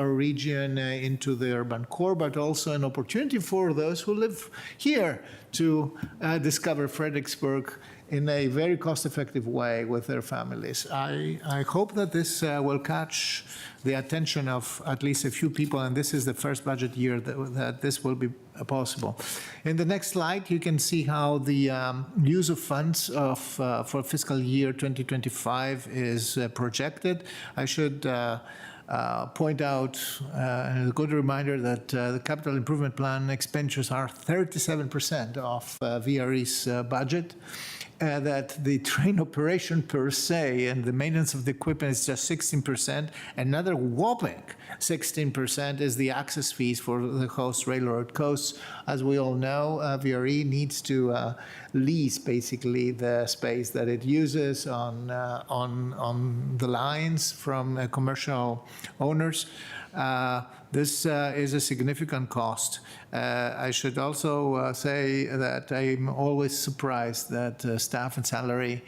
region into the urban core, but also an opportunity for those who live here to discover Fredericksburg in a very cost-effective way with their families. I hope that this will catch the attention of at least a few people, and this is the first budget year that this will be possible. In the next slide, you can see how the use of funds for fiscal year 2025 is projected. I should point out, and a good reminder, that the capital improvement plan expenditures are 37% of VRE's budget. That the train operation per se and the maintenance of the equipment is just 16%. Another whopping 16% is the access fees for the host railroad coasts. As we all know, VRE needs to lease basically the space that it uses on the lines from commercial owners. This is a significant cost. I should also say that I'm always surprised that staff and salary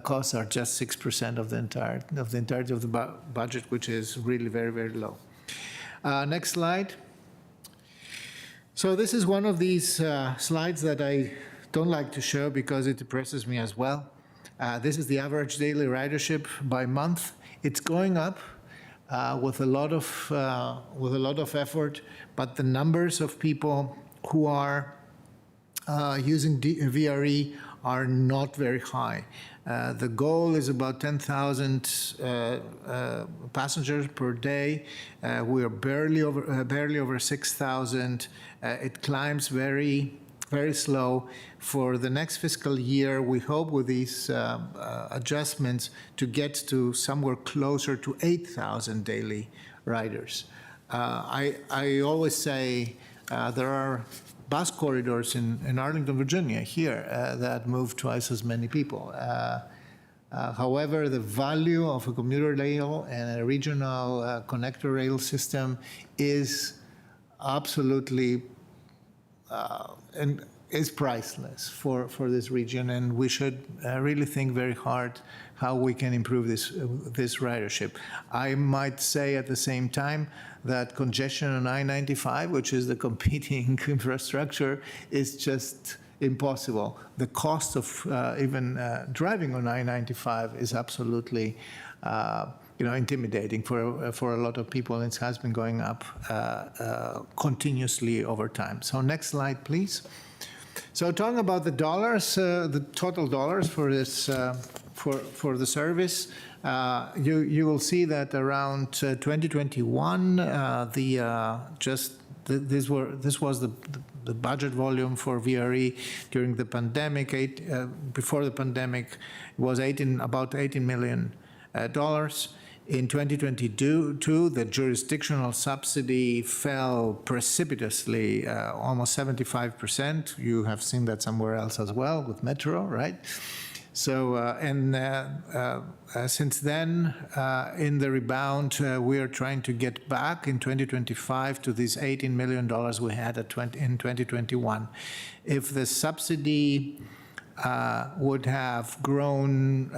costs are just 6% of the entirety of the budget, which is really very, very low. Next slide. So this is one of these slides that I don't like to show because it depresses me as well. This is the average daily ridership by month. It's going up. With a lot of effort, but the numbers of people who are using VRE are not very high. The goal is about 10,000 passengers per day. We are barely over 6,000. It climbs very slow. For the next fiscal year, we hope with these adjustments to get to somewhere closer to 8,000 daily riders. I always say there are bus corridors in Arlington, Virginia, here, that move twice as many people. However, the value of a commuter rail and a regional connector rail system is absolutely and is priceless for this region, and we should really think very hard how we can improve this ridership. I might say at the same time that congestion on I-95, which is the competing infrastructure, is just impossible. The cost of even driving on I-95 is absolutely intimidating for a lot of people. It has been going up continuously over time. So next slide, please. So talking about the dollars, the total dollars for this for the service, you will see that around 2021, this was the budget volume for VRE during the pandemic. Before the pandemic, it was about $18 million. In 2022, the jurisdictional subsidy fell precipitously, almost 75%. You have seen that somewhere else as well with Metro, right? So, since then, in the rebound, we are trying to get back in 2025 to these $18 million we had in 2021. If the subsidy would have grown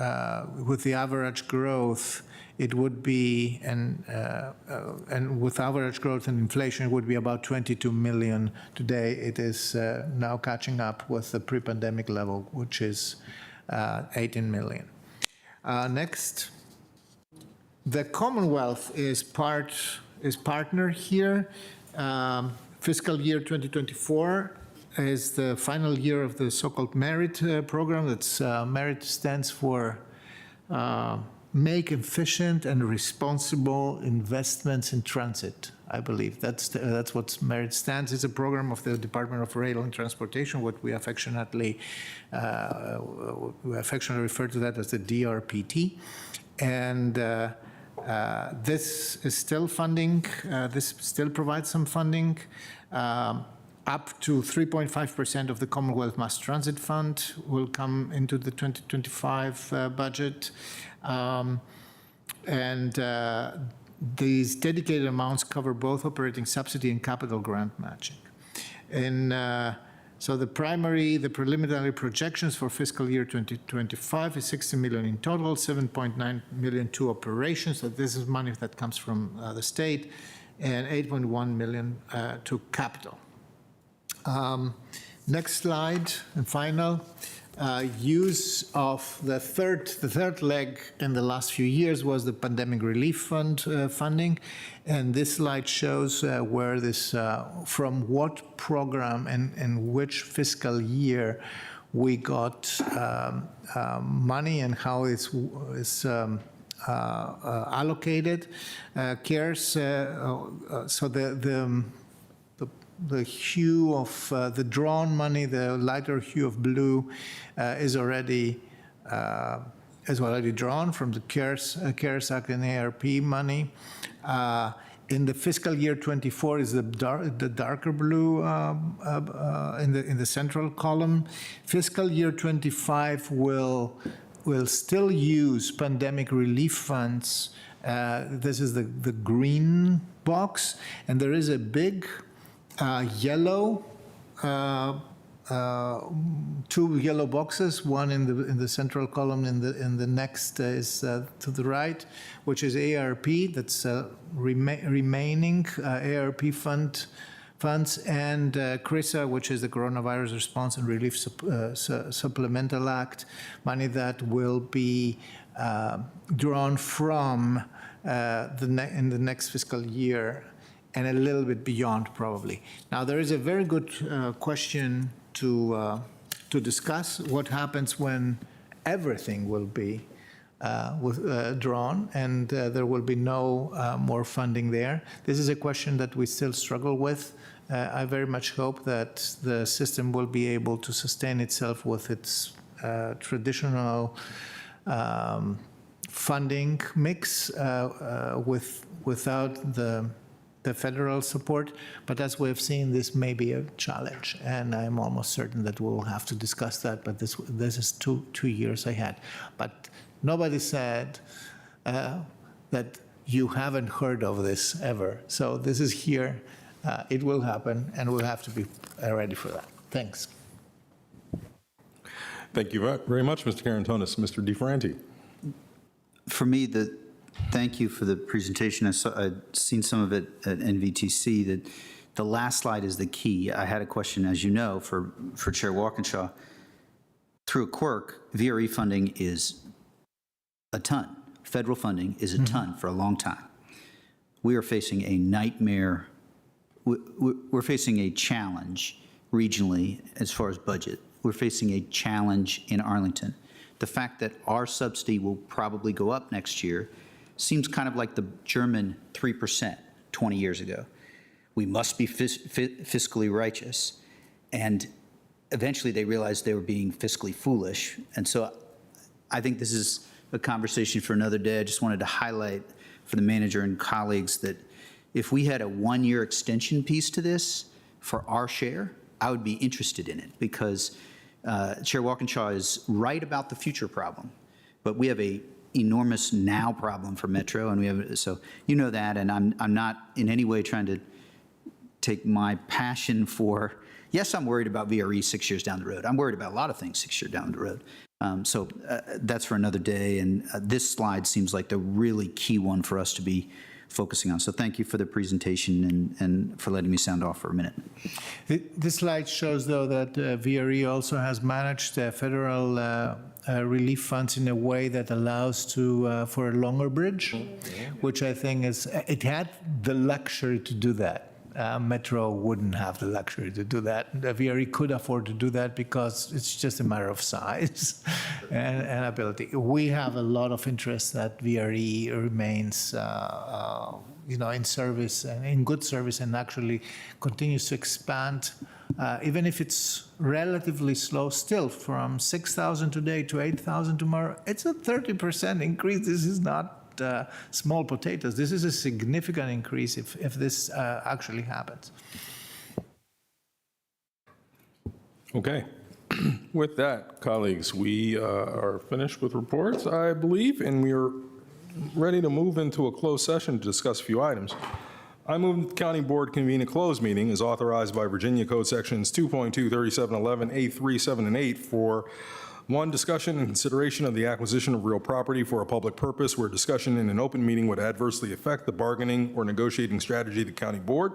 with the average growth, it would be, and with average growth and inflation, it would be about 22 million. Today, it is now catching up with the pre-pandemic level, which is 18 million. Next. The Commonwealth is partner here. Fiscal year 2024 is the final year of the so-called MERIT program. That's MERIT stands for Make Efficient and Responsible Investments in Transit, I believe. That's what MERIT stands. It's a program of the Department of Rail and Transportation, what we affectionately refer to that as the DRPT. And this is still funding. This still provides some funding. Up to 3.5% of the Commonwealth Mass Transit Fund will come into the 2025 budget. These dedicated amounts cover both operating subsidy and capital grant matching. So the preliminary projections for fiscal year 2025 is 60 million in total, 7.9 million to operations. So this is money that comes from the state, and 8.1 million to capital. Next slide and final. Use of the third leg in the last few years was the pandemic relief fund funding, and this slide shows where this from what program and which fiscal year we got money and how it's allocated. CARES, so the hue of the drawn money, the lighter hue of blue, is already drawn from the CARES Act and ARP money. In the fiscal year 24 is the darker blue in the central column. Fiscal year 25 will still use pandemic relief funds. This is the green box, and there is a big yellow, two yellow boxes, one in the central column, and the next is to the right, which is ARP. That's remaining ARP funds, and CRISA, which is the Coronavirus Response and Relief Supplemental Act, money that will be drawn from in the next fiscal year, and a little bit beyond, probably. Now, there is a very good question to discuss: what happens when everything will be drawn and there will be no more funding there? This is a question that we still struggle with. I very much hope that the system will be able to sustain itself with its traditional funding mix without the federal support, but as we've seen, this may be a challenge, and I'm almost certain that we'll have to discuss that, but this is two years ahead. But nobody said that you haven't heard of this ever. So this is here, it will happen, and we'll have to be ready for that. Thanks. Thank you very much, Mr. Karantonis. Mr. DeFerranti. For me, thank you for the presentation. I've seen some of it at NVTC. That the last slide is the key. I had a question, as you know, for Chair Walkinshaw. Through a quirk, VRE funding is a ton. Federal funding is a ton for a long time. We are facing a nightmare. We're facing a challenge regionally as far as budget. We're facing a challenge in Arlington. The fact that our subsidy will probably go up next year seems kind of like the German 3% 20 years ago. We must be fiscally righteous. And eventually they realized they were being fiscally foolish. And so I think this is a conversation for another day. I just wanted to highlight for the manager and colleagues that if we had a one-year extension piece to this for our share, I would be interested in it, because Chair Walkinshaw is right about the future problem, but we have a enormous now problem for Metro, and we have, so you know that, and I'm not in any way trying to take my passion for, yes, I'm worried about VRE 6 years down the road. I'm worried about a lot of things 6 years down the road. So that's for another day, and this slide seems like the really key one for us to be focusing on. So thank you for the presentation and for letting me sound off for a minute. This slide shows, though, that VRE also has managed federal relief funds in a way that allows for a longer bridge, which I think it had the luxury to do that. Metro wouldn't have the luxury to do that. The VRE could afford to do that because it's just a matter of size and ability. We have a lot of interest that VRE remains, in service and in good service, and actually continues to expand, even if it's relatively slow. Still, from 6,000 today to 8,000 tomorrow, it's a 30% increase. This is not small potatoes. This is a significant increase if this actually happens. Okay. With that, colleagues, we are finished with reports, I believe, and we are ready to move into a closed session to discuss a few items. I move that the county board convene a closed meeting as authorized by Virginia Code Sections 2.2, 3711, A3, 7, and 8 for 1, discussion and consideration of the acquisition of real property for a public purpose where discussion in an open meeting would adversely affect the bargaining or negotiating strategy of the county board.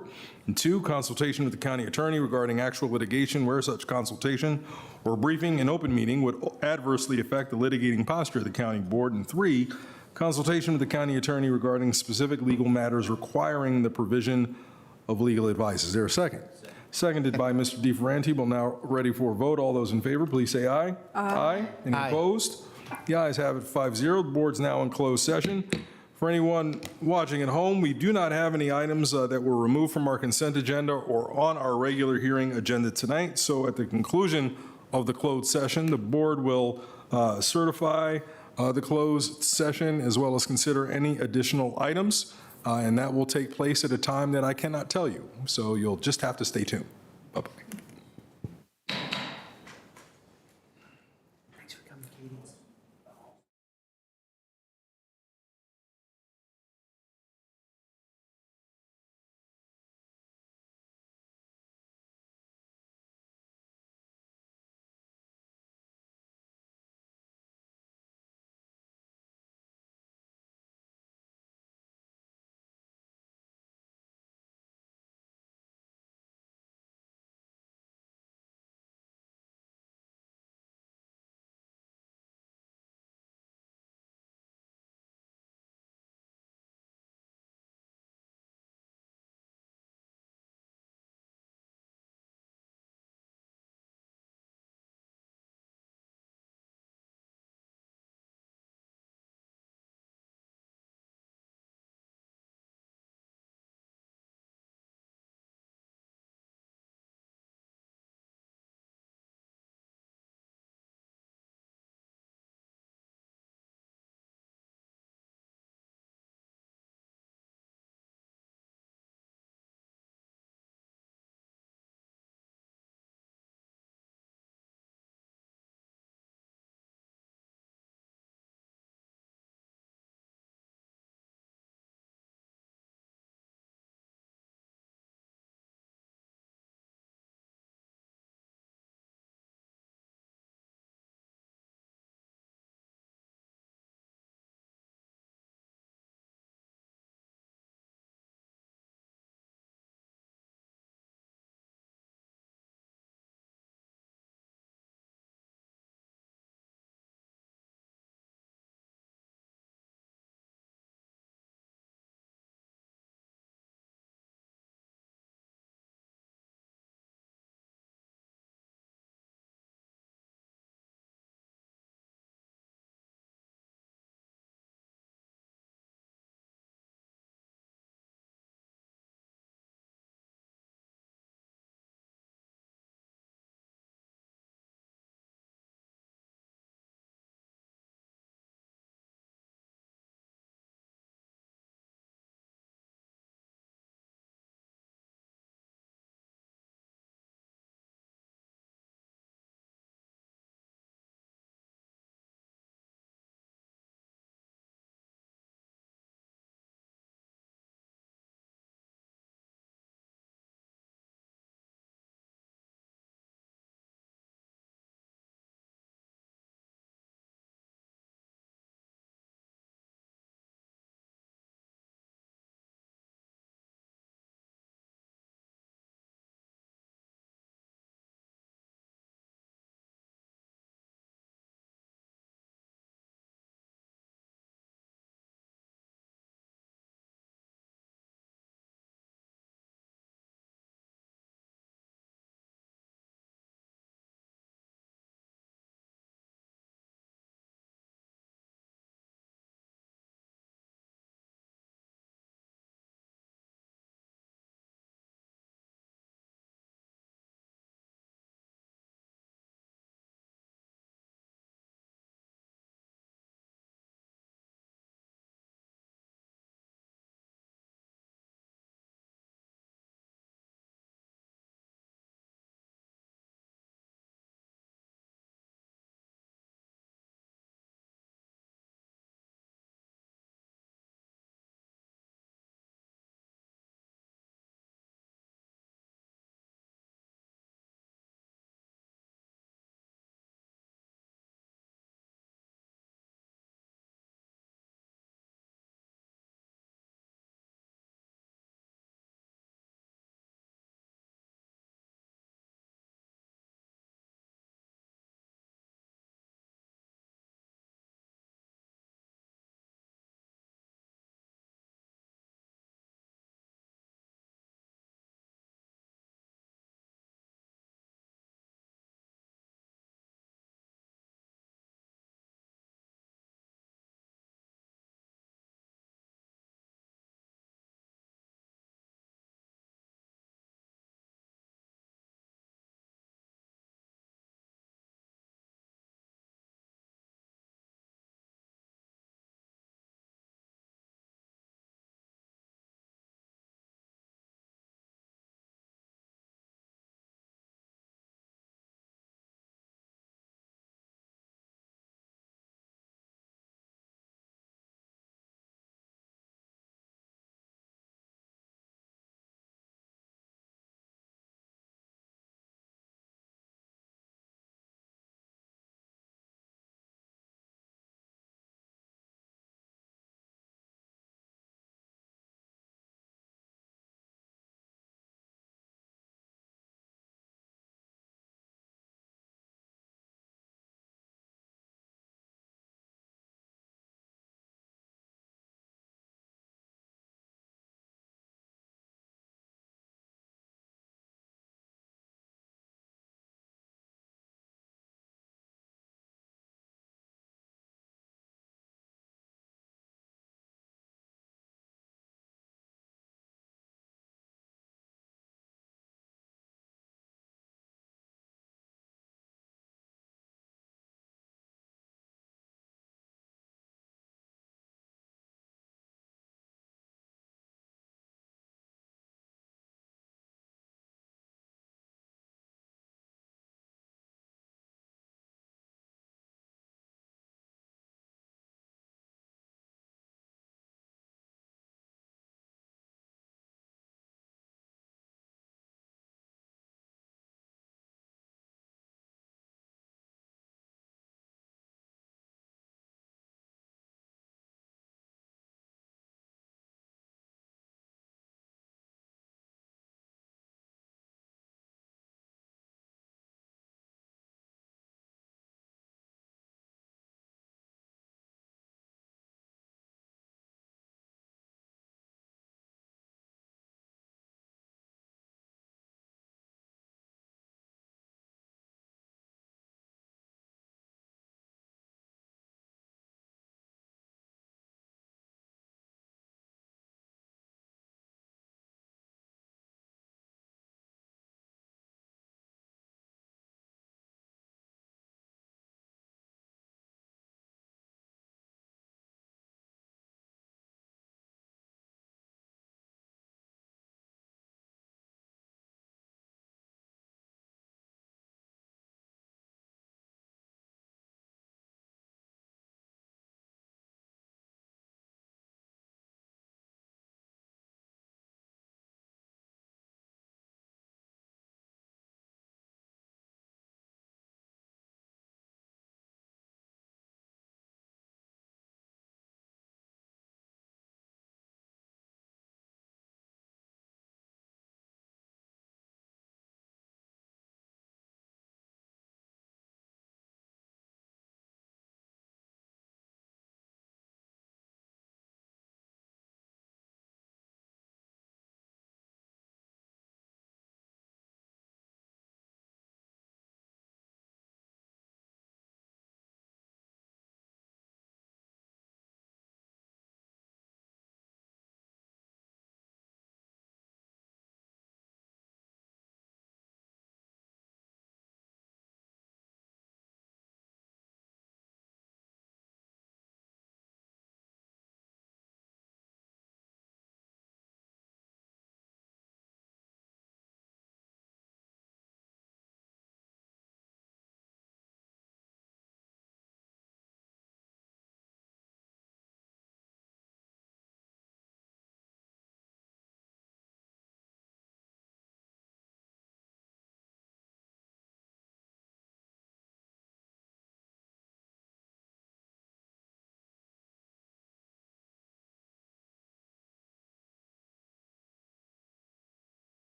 And 2, consultation with the county attorney regarding actual litigation where such consultation or briefing in open meeting would adversely affect the litigating posture of the county board. And 3, consultation with the county attorney regarding specific legal matters requiring the provision of legal advice. Is there a second? Seconded by Mr. DeFerranti. We're now ready for a vote. All those in favor, please say aye. Aye. Any opposed? The ayes have it 5-0. The board's now in closed session. For anyone watching at home, we do not have any items that were removed from our consent agenda or on our regular hearing agenda tonight. So at the conclusion of the closed session, the board will certify the closed session as well as consider any additional items. And that will take place at a time that I cannot tell you. So you'll just have to stay tuned. Bye-bye.